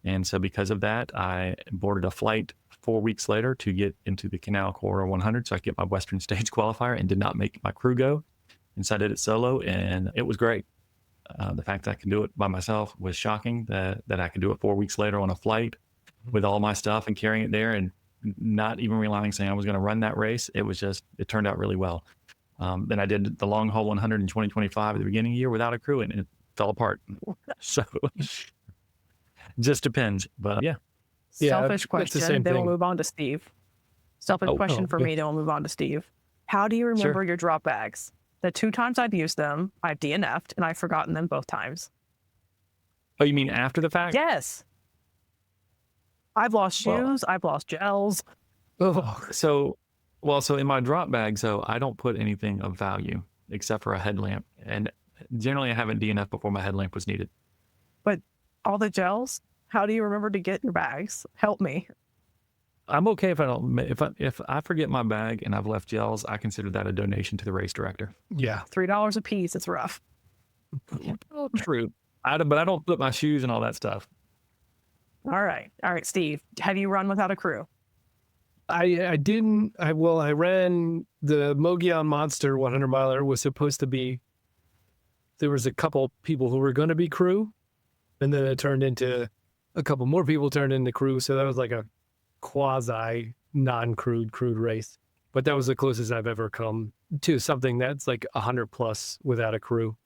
And so because of that, I boarded a flight 4 weeks later to get into the Canal Corridor 100 so I could get my Western Stage qualifier and did not make my crew go. And so I did it solo and it was great. The fact that I could do it by myself was shocking that I could do it 4 weeks later on a flight with all my stuff and carrying it there and not even relying saying I was going to run that race. It turned out really well. Then I did the long haul 100 in 2025 at the beginning of the year without a crew and it fell apart. So just depends, but yeah. Selfish question, then thing. we'll move on to Steve. Selfish question for me, then we'll move on to Steve. How do you remember your drop bags? The 2 times I've used them, I've DNF'd and I've forgotten them both times. Oh, you mean after the fact? Yes. I've lost shoes. I've lost gels. So in my drop bag, so I don't put anything of value except for a headlamp. And generally I haven't DNF'd before my headlamp was needed. But all the gels, how do you remember to get your bags? Help me. I'm okay if I forget my bag and I've left gels, I consider that a donation to the race director. Yeah. $3 a piece. It's rough. Oh, true. But I don't put my shoes and all that stuff. All right, Steve. Have you run without a crew? I didn't. I ran the Mogollon Monster 100 miler. Was supposed to be. There was a couple people who were going to be crew, and then it turned into a couple more people turned into crew. So that was like a quasi non-crewed race. But that was the closest I've ever come to something that's like 100 plus without a crew.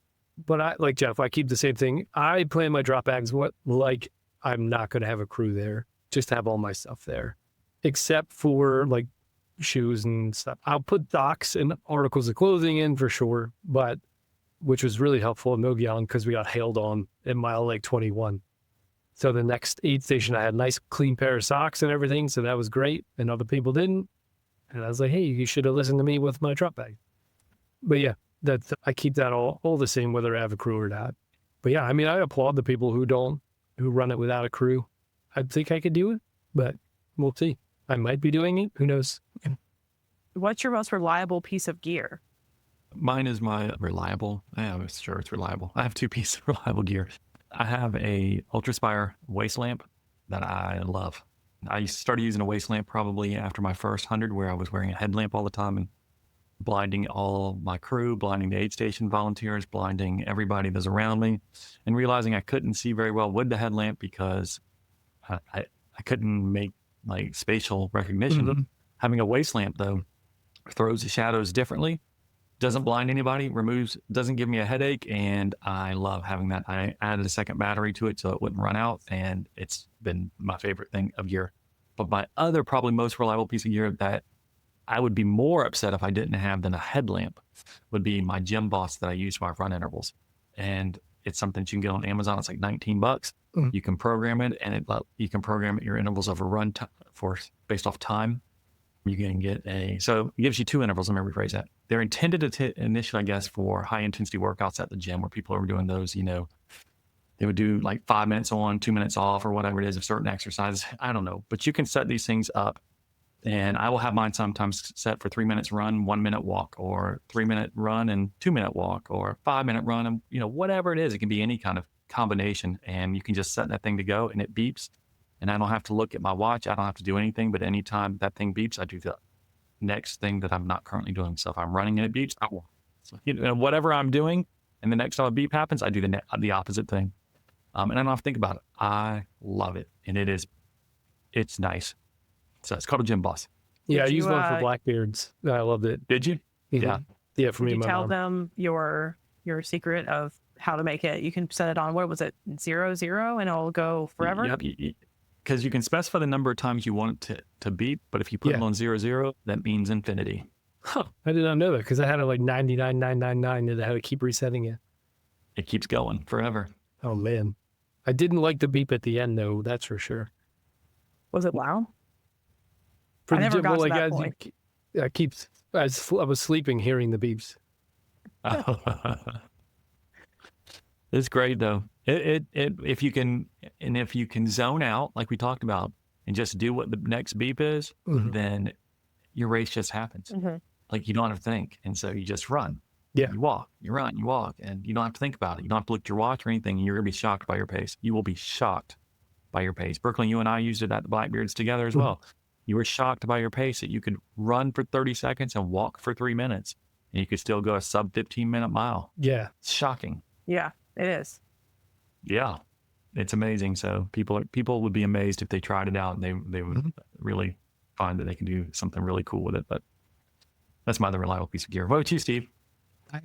But like Jeff, I keep the same thing. I plan my drop bags like I'm not going to have a crew there, just have all my stuff there, except for like shoes and stuff. I'll put socks and articles of clothing in for sure, but which was really helpful in Mogollon because we got hailed on at mile like 21. So the next aid station, I had a nice clean pair of socks and everything. So that was great. And other people didn't. And I was like, hey, you should have listened to me with my drop bag. But yeah, I keep that all the same, whether I have a crew or not. But yeah, I mean, I applaud the people who run it without a crew. I think I could do it, but we'll see. I might be doing it. Who knows? What's your most reliable piece of gear? Mine is my reliable. Yeah, I'm sure it's reliable. I have 2 pieces of reliable gear. I have a Ultraspire waist lamp that I love. I started using a waist lamp probably after my first 100 where I was wearing a headlamp all the time and blinding all my crew, blinding the aid station volunteers, blinding everybody that's around me, and realizing I couldn't see very well with the headlamp because I couldn't make like spatial recognition. Mm-hmm. Having a waist lamp though throws the shadows differently, doesn't blind anybody, doesn't give me a headache, and I love having that. I added a second battery to it so it wouldn't run out, and it's been my favorite thing of gear. But my other probably most reliable piece of gear that I would be more upset if I didn't have than a headlamp would be my Gym Boss that I use for my run intervals. And it's something you can get on Amazon. It's like $19. Mm-hmm. You can program it and you can program your intervals of a run based off time. You can get so it gives you 2 intervals. Let me rephrase that. They're intended initially, I guess, for high intensity workouts at the gym where people are doing those, they would do like 5 minutes on, 2 minutes off or whatever it is of certain exercises. I don't know, but you can set these things up. And I will have mine sometimes set for 3 minutes run, 1 minute walk, or 3 minute run and 2 minute walk, or 5 minute run, and whatever it is. It can be any kind of combination, and you can just set that thing to go, and it beeps. And I don't have to look at my watch. I don't have to do anything. But anytime that thing beeps, I do the next thing that I'm not currently doing. So if I'm running and it beeps, I will. So, whatever I'm doing, and the next time a beep happens, I do the opposite thing. And I don't have to think about it. I love it, and it's nice. So it's called a Gym Boss. Yeah, I used one for Blackbeards. I loved it. Did you? Mm-hmm. Yeah. Yeah, for me Did and you my tell mom. them your secret of how to make it? You can set it on, what was it, 0, 0, and it'll go forever? Yep. Because you can specify the number of times you want it to beep, but if you put it on 0, 0, that means infinity. Huh. I did not know that because I had it like 99,999 and I had to keep resetting it. It keeps going forever. Oh, man. I didn't like the beep at the end, though. That's for sure. Was it loud? For I the never gym, got to like, that point. I was sleeping hearing the beeps. It's great though. If you can zone out, like we talked about, and just do what the next beep is, then your race just happens. Like you don't have to think. And so you just run. Yeah. You walk, you run, you walk, and you don't have to think about it. You don't have to look at your watch or anything. You're going to be shocked by your pace. You will be shocked by your pace. Brooklyn, you and I used it at the Blackbeards together as well. You were shocked by your pace that you could run for 30 seconds and walk for 3 minutes, and you could still go a sub 15-minute mile. Yeah. It's shocking. Yeah, it is. Yeah. It's amazing. So people would be amazed if they tried it out, and they would really find that they can do something really cool with it. But that's my other reliable piece of gear. What about you, Steve? I have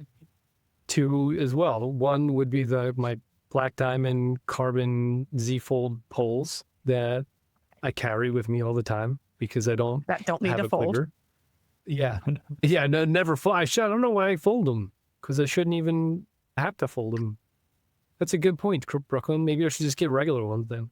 2 as well. One would be my Black Diamond carbon Z-fold poles that I carry with me all the time because I don't need have to a fold. clicker. Yeah. Yeah, no, never fold. I don't know why I fold them because I shouldn't even have to fold them. That's a good point, Brooklyn. Maybe I should just get regular ones then.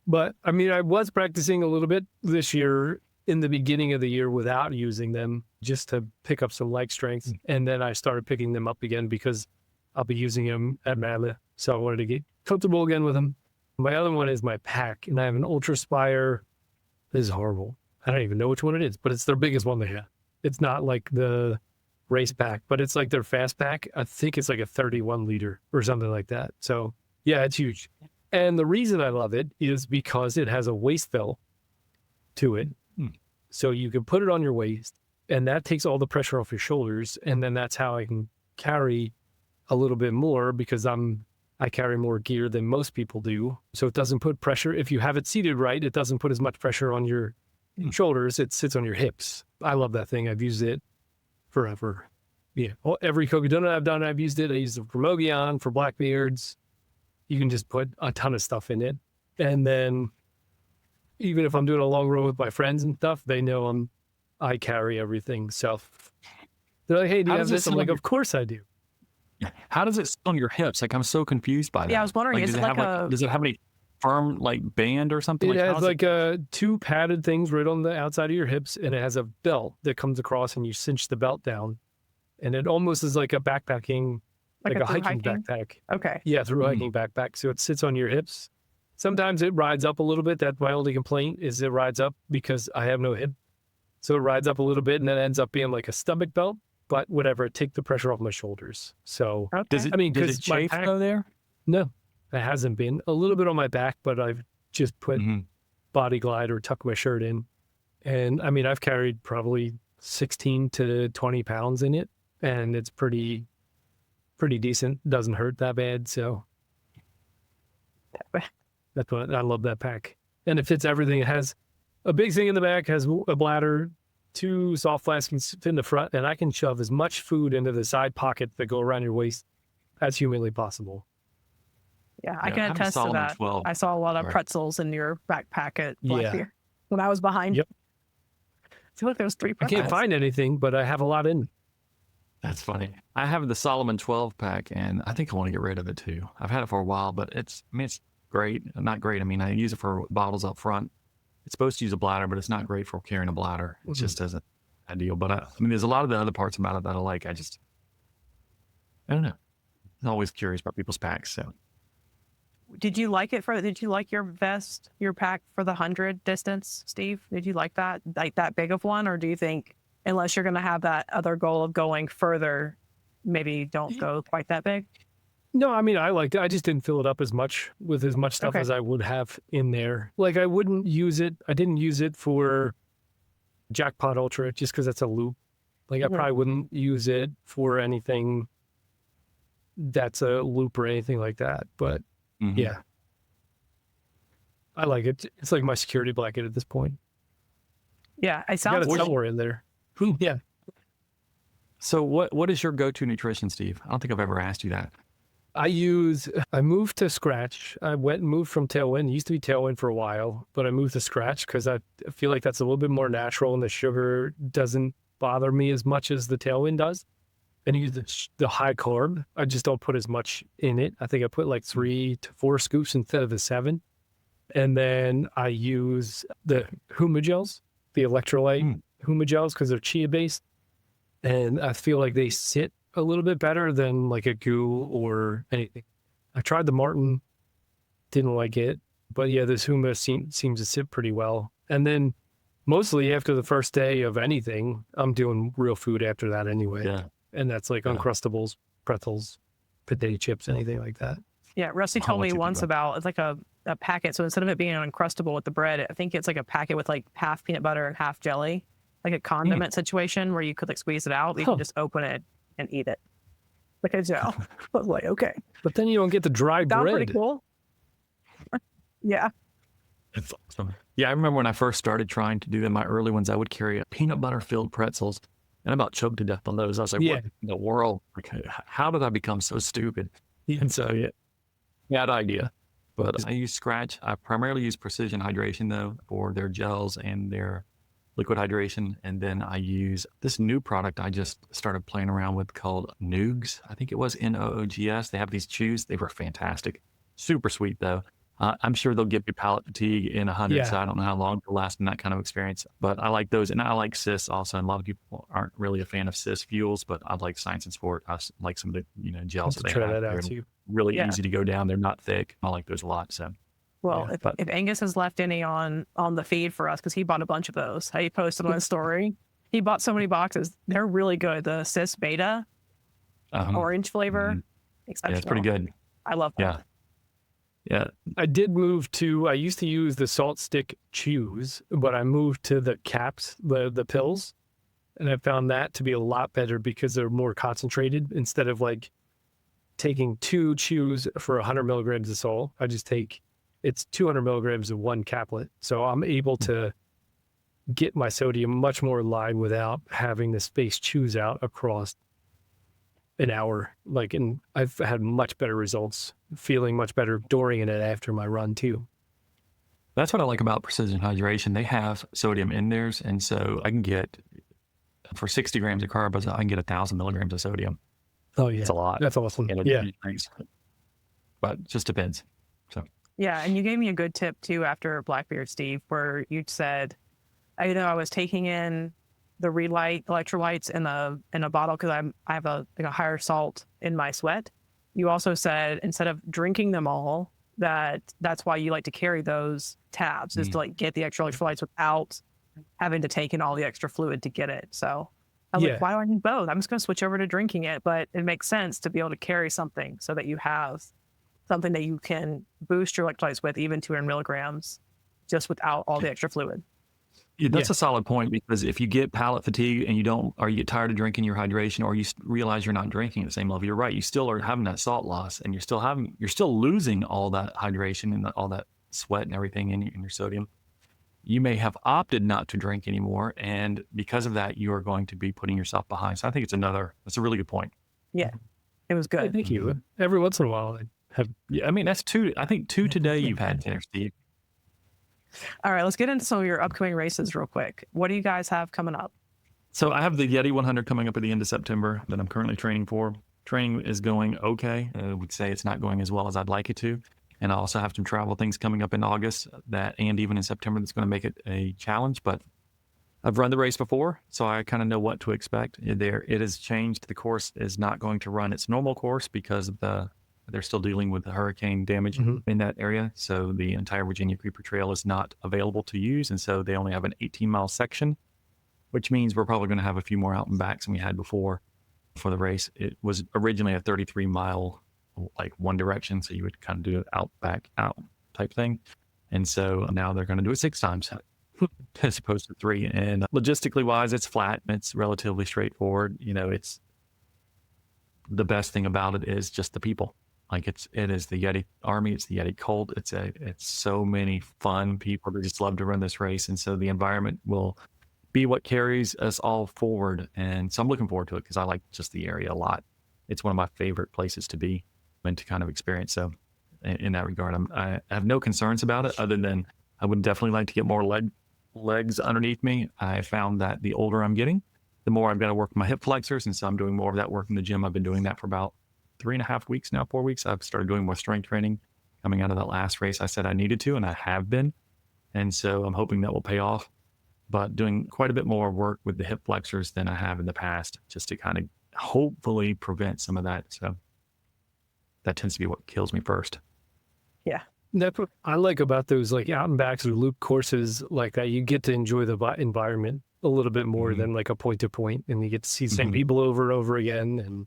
But I mean, I was practicing a little bit this year in the beginning of the year without using them just to pick up some leg strength. And then I started picking them up again because I'll be using them at Madla. So I wanted to get comfortable again with them. My other one is my pack, and I have an Ultra Spire. This is horrible. I don't even know which one it is, but it's their biggest one they have. It's not like the race pack, but it's like their fast pack. I think it's like a 31 liter or something like that. So yeah, it's huge. And the reason I love it is because it has a waist fill to it. So you can put it on your waist, and that takes all the pressure off your shoulders. And then that's how I can carry a little bit more because I carry more gear than most people do. So it doesn't put pressure. If you have it seated right, it doesn't put as much pressure on your shoulders. It sits on your hips. I love that thing. I've used it forever. Yeah. Every Koga donut I've done, I've used it. I used it for Mogollon, for Blackbeards. You can just put a ton of stuff in it. And then even if I'm doing a long road with my friends and stuff, they know I carry everything. So they're like, hey, do you have this? I'm like, of course I do. How does it sit on your hips? Like, I'm so confused by that. Yeah, I was wondering, like, is it does it have any firm like band or something? It like, has like 2 padded things right on the outside of your hips, and it has a belt that comes across, and you cinch the belt down, and it almost is like a backpacking, like a hiking backpack. Okay. Yeah, through hiking backpack. So it sits on your hips. Sometimes it rides up a little bit. That's my only complaint is it rides up because I have no hip. So it rides up a little bit, and then ends up being like a stomach belt. But whatever, take the pressure off my shoulders. So does it chafe though there? No, it hasn't been. A little bit on my back, but I've just put Body Glide or tuck my shirt in. And I mean, I've carried probably 16 to 20 pounds in it, and it's pretty decent. Doesn't hurt that bad. So that's what I love that pack. And it fits everything. It has a big thing in the back, has a bladder, 2 soft flasks can fit in the front, and I can shove as much food into the side pocket that go around your waist as humanly possible. Yeah, I can attest to that. 12. I saw a lot of pretzels in your backpack at Blackbeard when I was behind. Yep. I feel like there was 3 I pretzels. can't find anything, but I have a lot in. That's funny. I have the Solomon 12 pack, and I think I want to get rid of it too. I've had it for a while, but it's great. Not great. I mean, I use it for bottles up front. It's supposed to use a bladder, but it's not great for carrying a bladder. It just isn't ideal. But I mean, there's a lot of the other parts about it that I like. I don't know. I'm always curious about people's packs. So, did you like your vest, your pack for the 100 distance, Steve? Did you like that big of one? Or do you think, unless you're going to have that other goal of going further, maybe don't go quite that big? No, I mean, I liked it. I just didn't fill it up as much with as much stuff as I would have in there. Like, I wouldn't use it. I didn't use it for Jackpot Ultra just because that's a loop. Like, I probably wouldn't use it for anything that's a loop or anything like that. But yeah, I like it. It's like my security blanket at this point. Yeah, I got it somewhere in there. Yeah. So what is your go-to nutrition, Steve? I don't think I've ever asked you that. I moved to Scratch. I went and moved from Tailwind. It used to be Tailwind for a while, but I moved to Scratch because I feel like that's a little bit more natural and the sugar doesn't bother me as much as the Tailwind does. And I use the high carb. I just don't put as much in it. I think I put like 3 to 4 scoops instead of the 7. And then I use the Huma gels, the electrolyte Huma gels, because they're chia based. And I feel like they sit a little bit better than like a goo or anything. I tried the Martin, didn't like it. But yeah, this hummus seems to sit pretty well. And then mostly after the first day of anything, I'm doing real food after that anyway. Yeah. And that's like Uncrustables, pretzels, potato chips, anything like that. Yeah, Rusty told me once about, it's like a packet. So instead of it being an Uncrustable with the bread, I think it's like a packet with like half peanut butter and half jelly, like a condiment situation where you could like squeeze it out. You can just open it and eat it. Like a gel. I was like, okay. But then you don't get the dry Sounds bread. pretty cool. Yeah. It's awesome. Yeah, I remember when I first started trying to do in my early ones, I would carry peanut butter filled pretzels and I about choked to death on those. I was like, what in the world? Like, how did I become so stupid? And so, bad idea. But I use Scratch. I primarily use Precision Hydration, though, for their gels and their liquid hydration. And then I use this new product I just started playing around with called Noogs. I think it was Noogs. They have these chews. They were fantastic. Super sweet, though. I'm sure they'll give you palate fatigue in 100, so I don't know how long it'll last in that kind of experience. But I like those. And I like Cis also. And a lot of people aren't really a fan of Cis fuels, but I like Science and Sport. I like some of the gels that they try have. that out They're too. really easy to go down. They're not thick. I like those a lot. So, well, if Angus has left any on the feed for us, because he bought a bunch of those, he posted on his story. He bought so many boxes. They're really good. The Cis Beta orange flavor, exceptional. Yeah, it's pretty good. I love that. Yeah. I did move to, I used to use the Salt Stick Chews, but I moved to the caps, the pills. And I found that to be a lot better because they're more concentrated. Instead of like taking 2 chews for 100 milligrams of salt, I just take, it's 200 milligrams of 1 caplet. So I'm able to get my sodium much more aligned without having to space chews out across an hour. And I've had much better results, feeling much better during and after my run too. That's what I like about Precision Hydration. They have sodium in theirs. And so I can get, for 60 grams of carbs, I can get 1,000 milligrams of sodium. Oh yeah. It's a lot. That's awesome. But it just depends. So. Yeah. And you gave me a good tip too after Blackbeard, Steve, where you said, I was taking in the Relight electrolytes in a bottle because I have a higher salt in my sweat. You also said instead of drinking them all, that's why you like to carry those tabs, is to like get the extra electrolytes without having to take in all the extra fluid to get it. So I was like, why do I need both? I'm just going to switch over to drinking it. But it makes sense to be able to carry something so that you have something that you can boost your electrolytes with, even 200 milligrams, just without all the extra fluid. Yeah, that's a solid point, because if you get palate fatigue and you get tired of drinking your hydration, or you realize you're not drinking at the same level, you're right. You still are having that salt loss, and you're still losing all that hydration and all that sweat and everything in your sodium. You may have opted not to drink anymore, and because of that, you are going to be putting yourself behind. So I think that's a really good point. Yeah, it was good. Thank you. Every once in a while, I have. Yeah, I mean, that's 2. I think 2 today you've had there, Steve. All right, let's get into some of your upcoming races real quick. What do you guys have coming up? So I have the Yeti 100 coming up at the end of September that I'm currently training for. Training is going okay. I would say it's not going as well as I'd like it to. And I also have some travel things coming up in August and even in September that's going to make it a challenge. But I've run the race before, so I kind of know what to expect. It has changed. The course is not going to run its normal course because of they're still dealing with the hurricane damage in that area. So the entire Virginia Creeper Trail is not available to use. And so they only have an 18-mile section, which means we're probably going to have a few more out and backs than we had before for the race. It was originally a 33-mile, like one direction. So you would kind of do it out, back, out type thing. And so now they're going to do it 6 times as opposed to 3. And logistically wise, it's flat. It's relatively straightforward. It's the best thing about it is just the people. Like it is the Yeti Army, it's the Yeti Cult. It's so many fun people that just love to run this race. And so the environment will be what carries us all forward. And so I'm looking forward to it because I like just the area a lot. It's one of my favorite places to be and to kind of experience. So in that regard, I have no concerns about it other than I would definitely like to get more legs underneath me. I found that the older I'm getting, the more I've got to work my hip flexors. And so I'm doing more of that work in the gym. I've been doing that for about 3.5 weeks now, 4 weeks. I've started doing more strength training coming out of that last race. I said I needed to, and I have been. And so I'm hoping that will pay off, but doing quite a bit more work with the hip flexors than I have in the past, just to kind of hopefully prevent some of that. So that tends to be what kills me first. Yeah. That's what I like about those like out and backs or loop courses like that. You get to enjoy the environment a little bit more Mhm. than like a point to point, and you get to see the same Mhm. people over and over again, and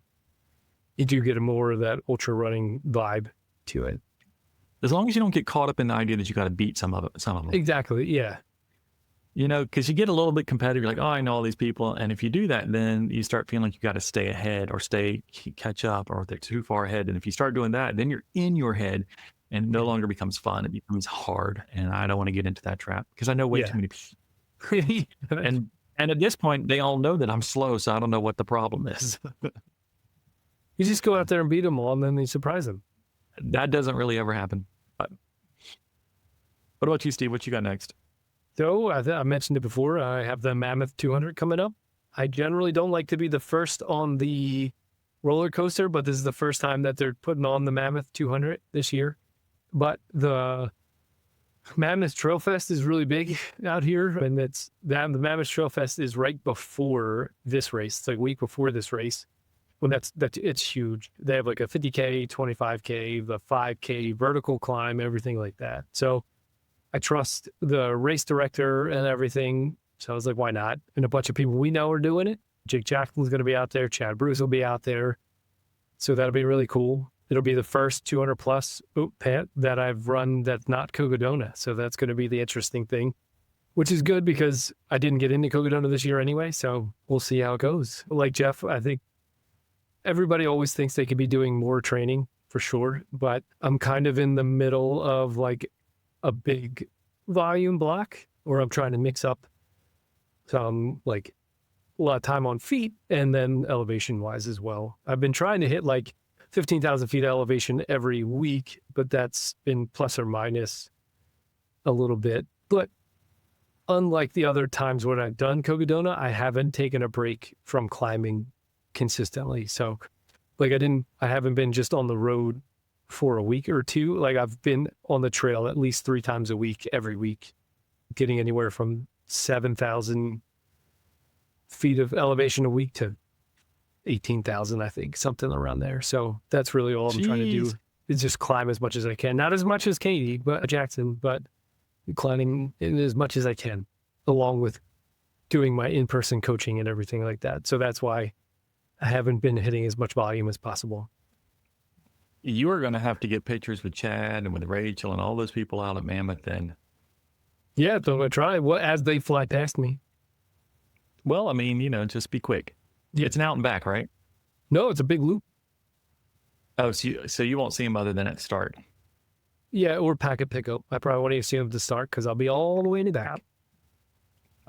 you do get a more of that ultra running vibe to it. As long as you don't get caught up in the idea that you got to beat some of them. Exactly. Yeah. You know, because you get a little bit competitive. You're like, oh, I know all these people. And if you do that, then you start feeling like you got to stay ahead or catch up, or if they're too far ahead. And if you start doing that, then you're in your head and it no longer becomes fun. It becomes hard. And I don't want to get into that trap because I know way Yeah. too many people. And at this point, they all know that I'm slow. So I don't know what the problem is. You just go out there and beat them all, and then you surprise them. That doesn't really ever happen. But what about you, Steve? What you got next? So I mentioned it before. I have the Mammoth 200 coming up. I generally don't like to be the first on the roller coaster, but this is the first time that they're putting on the Mammoth 200 this year. But the Mammoth Trail Fest is really big out here, and the Mammoth Trail Fest is right before this race. It's like a week before this race. Well, it's huge. They have like a 50K, 25K, the 5K vertical climb, everything like that. So I trust the race director and everything. So I was like, why not? And a bunch of people we know are doing it. Jake Jackson's going to be out there. Chad Bruce will be out there. So that'll be really cool. It'll be the first 200 plus pant that I've run that's not Cogodona. So that's going to be the interesting thing, which is good because I didn't get into Cogodona this year anyway. So we'll see how it goes. Like Jeff, I think everybody always thinks they could be doing more training for sure. But I'm kind of in the middle of like a big volume block where I'm trying to mix up some like a lot of time on feet and then elevation wise as well. I've been trying to hit like 15,000 feet elevation every week, but that's been plus or minus a little bit. But unlike the other times when I've done Cogodona, I haven't taken a break from climbing consistently. So like I haven't been just on the road for a week or two. Like I've been on the trail at least 3 times a week, every week, getting anywhere from 7,000 feet of elevation a week to 18,000, I think, something around there. So that's really all I'm trying to do is just climb as much as I can. Not as much as Katie, but Jackson, but climbing in as much as I can, along with doing my in-person coaching and everything like that. So that's why I haven't been hitting as much volume as possible. You are going to have to get pictures with Chad and with Rachel and all those people out at Mammoth. And yeah, so I'm going to try as they fly past me. well, I mean, you know, just be quick. Yeah. It's an out and back, right? No, it's a big loop. Oh, so you won't see them other than at the start. Yeah, or packet pickup. I probably won't even see them to start because I'll be all the way in the back.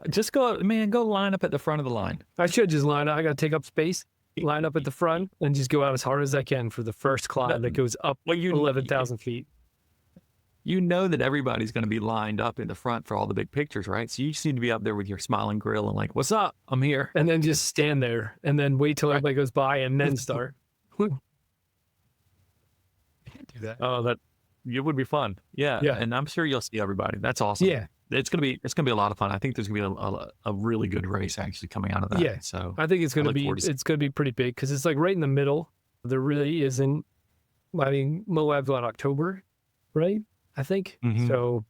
Just go line up at the front of the line. I should just line up. I got to take up space, line up at the front, and just go out as hard as I can for the first climb that goes up 11,000 feet. You know that everybody's going to be lined up in the front for all the big pictures, right? So you just need to be up there with your smiling grill and like, what's up? I'm here. And then just stand there and then wait till everybody goes by and then start. Do that. Oh, it would be fun. Yeah. Yeah. And I'm sure you'll see everybody. That's awesome. Yeah. It's gonna be a lot of fun. I think there's gonna be a really good race actually coming out of that. Yeah. So I think it's gonna be pretty big because it's like right in the middle. There really isn't. I mean, Moab's on October, right? I think so.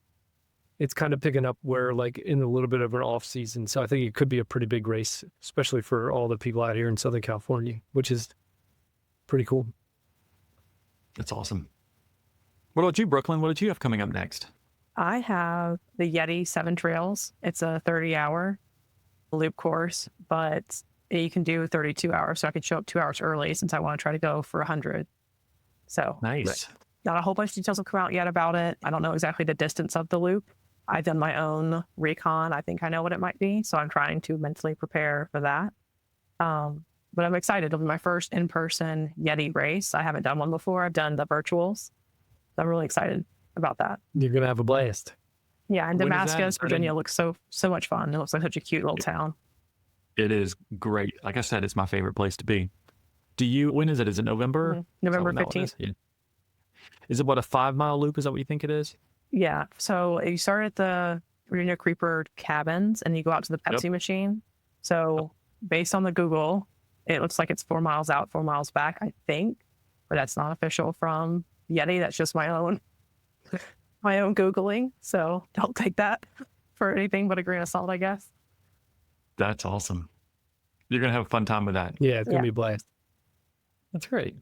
It's kind of picking up where like in a little bit of an off season. So I think it could be a pretty big race, especially for all the people out here in Southern California, which is pretty cool. That's awesome. What about you, Brooklyn? What did you have coming up next? I have the Yeti 7 Trails. It's a 30-hour loop course, but you can do 32 hours. So I could show up 2 hours early since I want to try to go for 100. So Nice. Not a whole bunch of details have come out yet about it. I don't know exactly the distance of the loop. I've done my own recon. I think I know what it might be. So I'm trying to mentally prepare for that. But I'm excited. It'll be my first in-person Yeti race. I haven't done one before. I've done the virtuals. So I'm really excited about that. You're going to have a blast. Yeah, and When is that? Damascus, Virginia looks so much fun. It looks like such a cute little town. It is great. Like I said, it's my favorite place to be. When is it? Is it November? November Is that what that one 15th. is? Yeah. Is it what, a 5-mile loop? Is that what you think it is? Yeah. So you start at the Virginia Creeper cabins and you go out to the Pepsi machine. So based on the Google, it looks like it's 4 miles out, 4 miles back, I think. But that's not official from Yeti. That's just my own my own Googling. So don't take that for anything but a grain of salt, I guess. That's awesome. You're going to have a fun time with that. Yeah, it's going to Yeah. be a blast. That's great.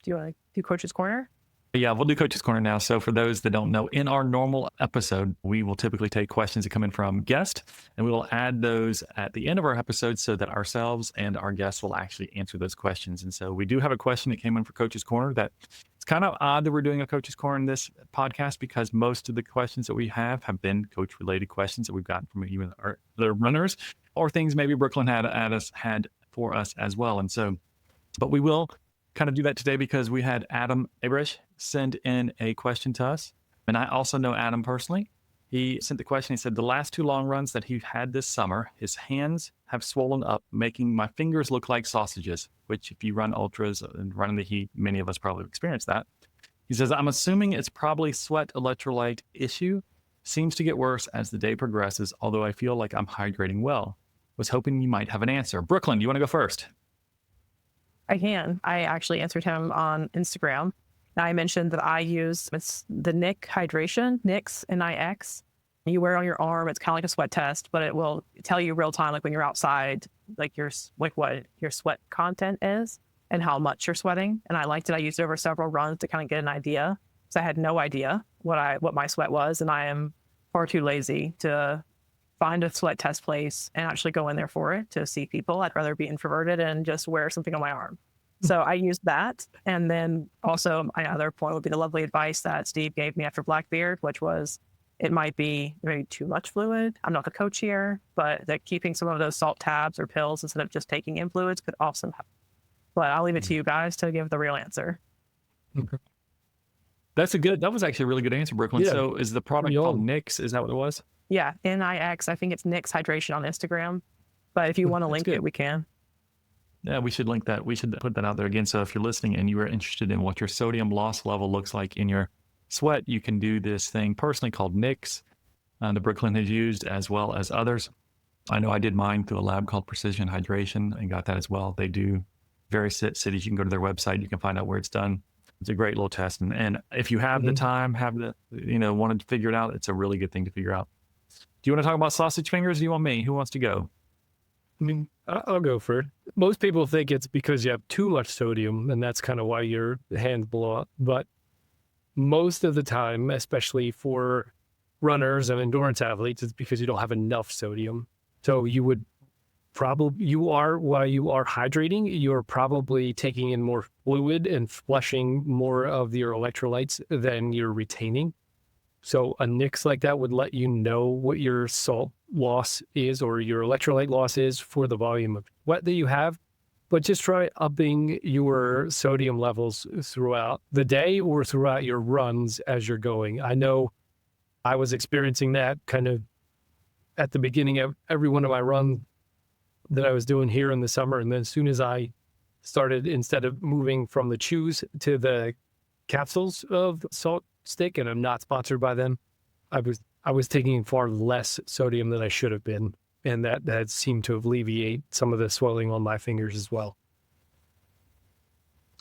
Do you want to do Coach's Corner? Yeah, we'll do Coach's Corner now. So for those that don't know, in our normal episode, we will typically take questions that come in from guests, and we will add those at the end of our episode so that ourselves and our guests will actually answer those questions. And so we do have a question that came in for Coach's Corner that it's kind of odd that we're doing a Coach's Corner in this podcast because most of the questions that we have been coach-related questions that we've gotten from even the runners or things maybe Brooklyn had for us as well. And so, but we will kind of do that today because we had Adam Abrish send in a question to us. And I also know Adam personally. He sent the question. He said, the last 2 long runs that he had this summer, his hands have swollen up, making my fingers look like sausages, which if you run ultras and run in the heat, many of us probably experienced that. He says, I'm assuming it's probably sweat electrolyte issue. Seems to get worse as the day progresses, although I feel like I'm hydrating well. Was hoping you might have an answer. Brooklyn, do you want to go first? I can. I actually answered him on Instagram. I mentioned that I use it's the Nick hydration, Nix, Nix. You wear it on your arm. It's kind of like a sweat test, but it will tell you real time, like when you're outside, like what your sweat content is and how much you're sweating. And I liked it. I used it over several runs to kind of get an idea. So I had no idea what my sweat was, and I am far too lazy to find a sweat test place and actually go in there for it to see people. I'd rather be introverted and just wear something on my arm. So I used that. And then also my other point would be the lovely advice that Steve gave me after Blackbeard, which was it might be maybe too much fluid. I'm not the coach here, but that keeping some of those salt tabs or pills instead of just taking in fluids could also help. But I'll leave it to you guys to give the real answer. Okay. That was actually a really good answer, Brooklyn. Yeah. So is the product called Nix? Is that what it was? Yeah, Nix. I think it's Nick's Hydration on Instagram. But if you want to link it, we can. Yeah, we should link that. We should put that out there again. So if you're listening and you are interested in what your sodium loss level looks like in your sweat, you can do this thing personally called Nix that Brooklyn has used as well as others. I know I did mine through a lab called Precision Hydration and got that as well. They do various cities. You can go to their website. You can find out where it's done. It's a great little test. And if you have the time, wanted to figure it out, it's a really good thing to figure out. Do you want to talk about sausage fingers? Or do you want me? Who wants to go? I mean, I'll go for it. Most people think it's because you have too much sodium, and that's kind of why your hands blow up. But most of the time, especially for runners and endurance athletes, it's because you don't have enough sodium. So while you are hydrating, you're probably taking in more fluid and flushing more of your electrolytes than you're retaining. So a Nix like that would let you know what your salt loss is or your electrolyte loss is for the volume of sweat that you have. But just try upping your sodium levels throughout the day or throughout your runs as you're going. I know I was experiencing that kind of at the beginning of every one of my runs that I was doing here in the summer. And then as soon as I started, instead of moving from the chews to the capsules of salt stick, and I'm not sponsored by them, I was taking far less sodium than I should have been. And that seemed to alleviate some of the swelling on my fingers as well.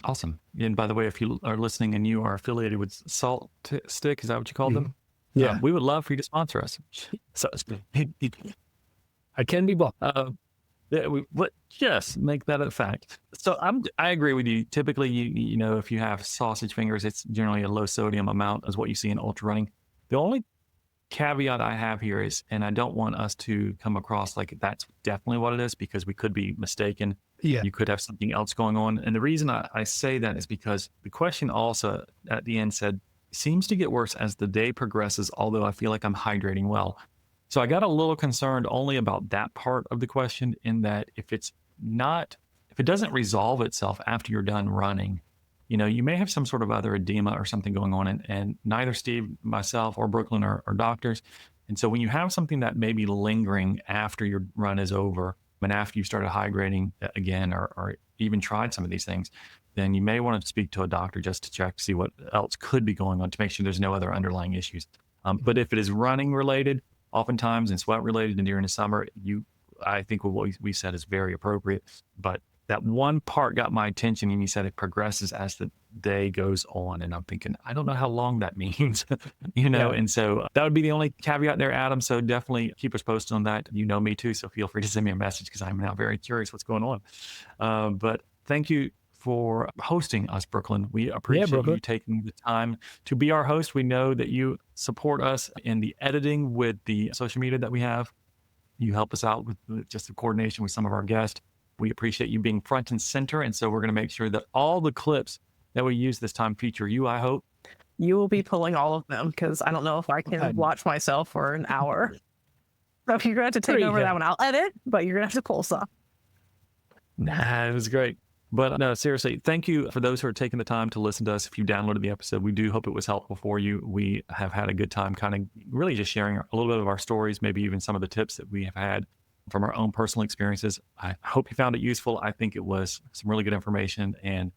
Awesome. And by the way, if you are listening and you are affiliated with Salt Stick, is that what you call them? Yeah. We would love for you to sponsor us. So I can be bought. Just make that a fact. So I agree with you. Typically, you know, if you have sausage fingers, it's generally a low sodium amount as what you see in ultra running. The only caveat I have here is, and I don't want us to come across like that's definitely what it is because we could be mistaken. Yeah. You could have something else going on. And the reason I say that is because the question also at the end said, seems to get worse as the day progresses, although I feel like I'm hydrating well. So I got a little concerned only about that part of the question in that if it doesn't resolve itself after you're done running, you know, you may have some sort of other edema or something going on, and neither Steve, myself, or Brooklyn are doctors. And so when you have something that may be lingering after your run is over, and after you started hydrating again, or even tried some of these things, then you may want to speak to a doctor just to check to see what else could be going on to make sure there's no other underlying issues. But if it is running related, oftentimes and sweat related and during the summer, I think what we said is very appropriate. But that one part got my attention, and you said it progresses as the day goes on. And I'm thinking, I don't know how long that means, you know? Yeah. And so that would be the only caveat there, Adam. So definitely keep us posted on that. You know me too. So feel free to send me a message because I'm now very curious what's going on. But thank you for hosting us, Brooklyn. We appreciate Brooklyn. you taking the time to be our host. We know that you support us in the editing with the social media that we have. You help us out with just the coordination with some of our guests. We appreciate you being front and center. And so we're going to make sure that all the clips that we use this time feature you, I hope. You will be pulling all of them because I don't know if I can watch myself for an hour. So if you're going to have to take over that one, I'll edit, but you're going to have to pull some. Nah, it was great. But no, seriously, thank you for those who are taking the time to listen to us. If you downloaded the episode, we do hope it was helpful for you. We have had a good time kind of really just sharing a little bit of our stories, maybe even some of the tips that we have had from our own personal experiences. I hope you found it useful. I think it was some really good information. And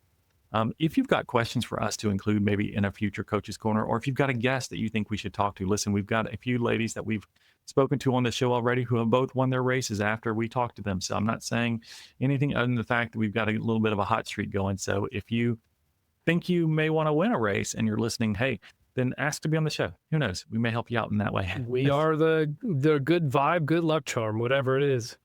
if you've got questions for us to include maybe in a future Coach's Corner, or if you've got a guest that you think we should talk to, listen, we've got a few ladies that we've spoken to on the show already who have both won their races after we talked to them. So I'm not saying anything other than the fact that we've got a little bit of a hot streak going. So if you think you may want to win a race and you're listening, hey, then ask to be on the show. Who knows? We may help you out in that way. We are the good vibe, good luck charm, whatever it is.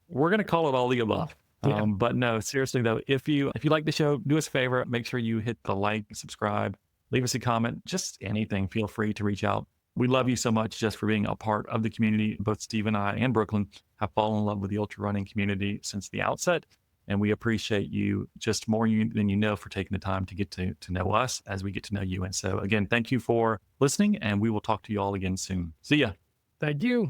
We're going to call it all the above. Yeah. But no, seriously though, if you like the show, do us a favor, make sure you hit the like, subscribe, leave us a comment, just anything. Feel free to reach out. We love you so much just for being a part of the community. Both Steve and I and Brooklyn have fallen in love with the ultra running community since the outset. And we appreciate you just more than you know for taking the time to get to know us as we get to know you. And so again, thank you for listening, and we will talk to you all again soon. See ya. Thank you.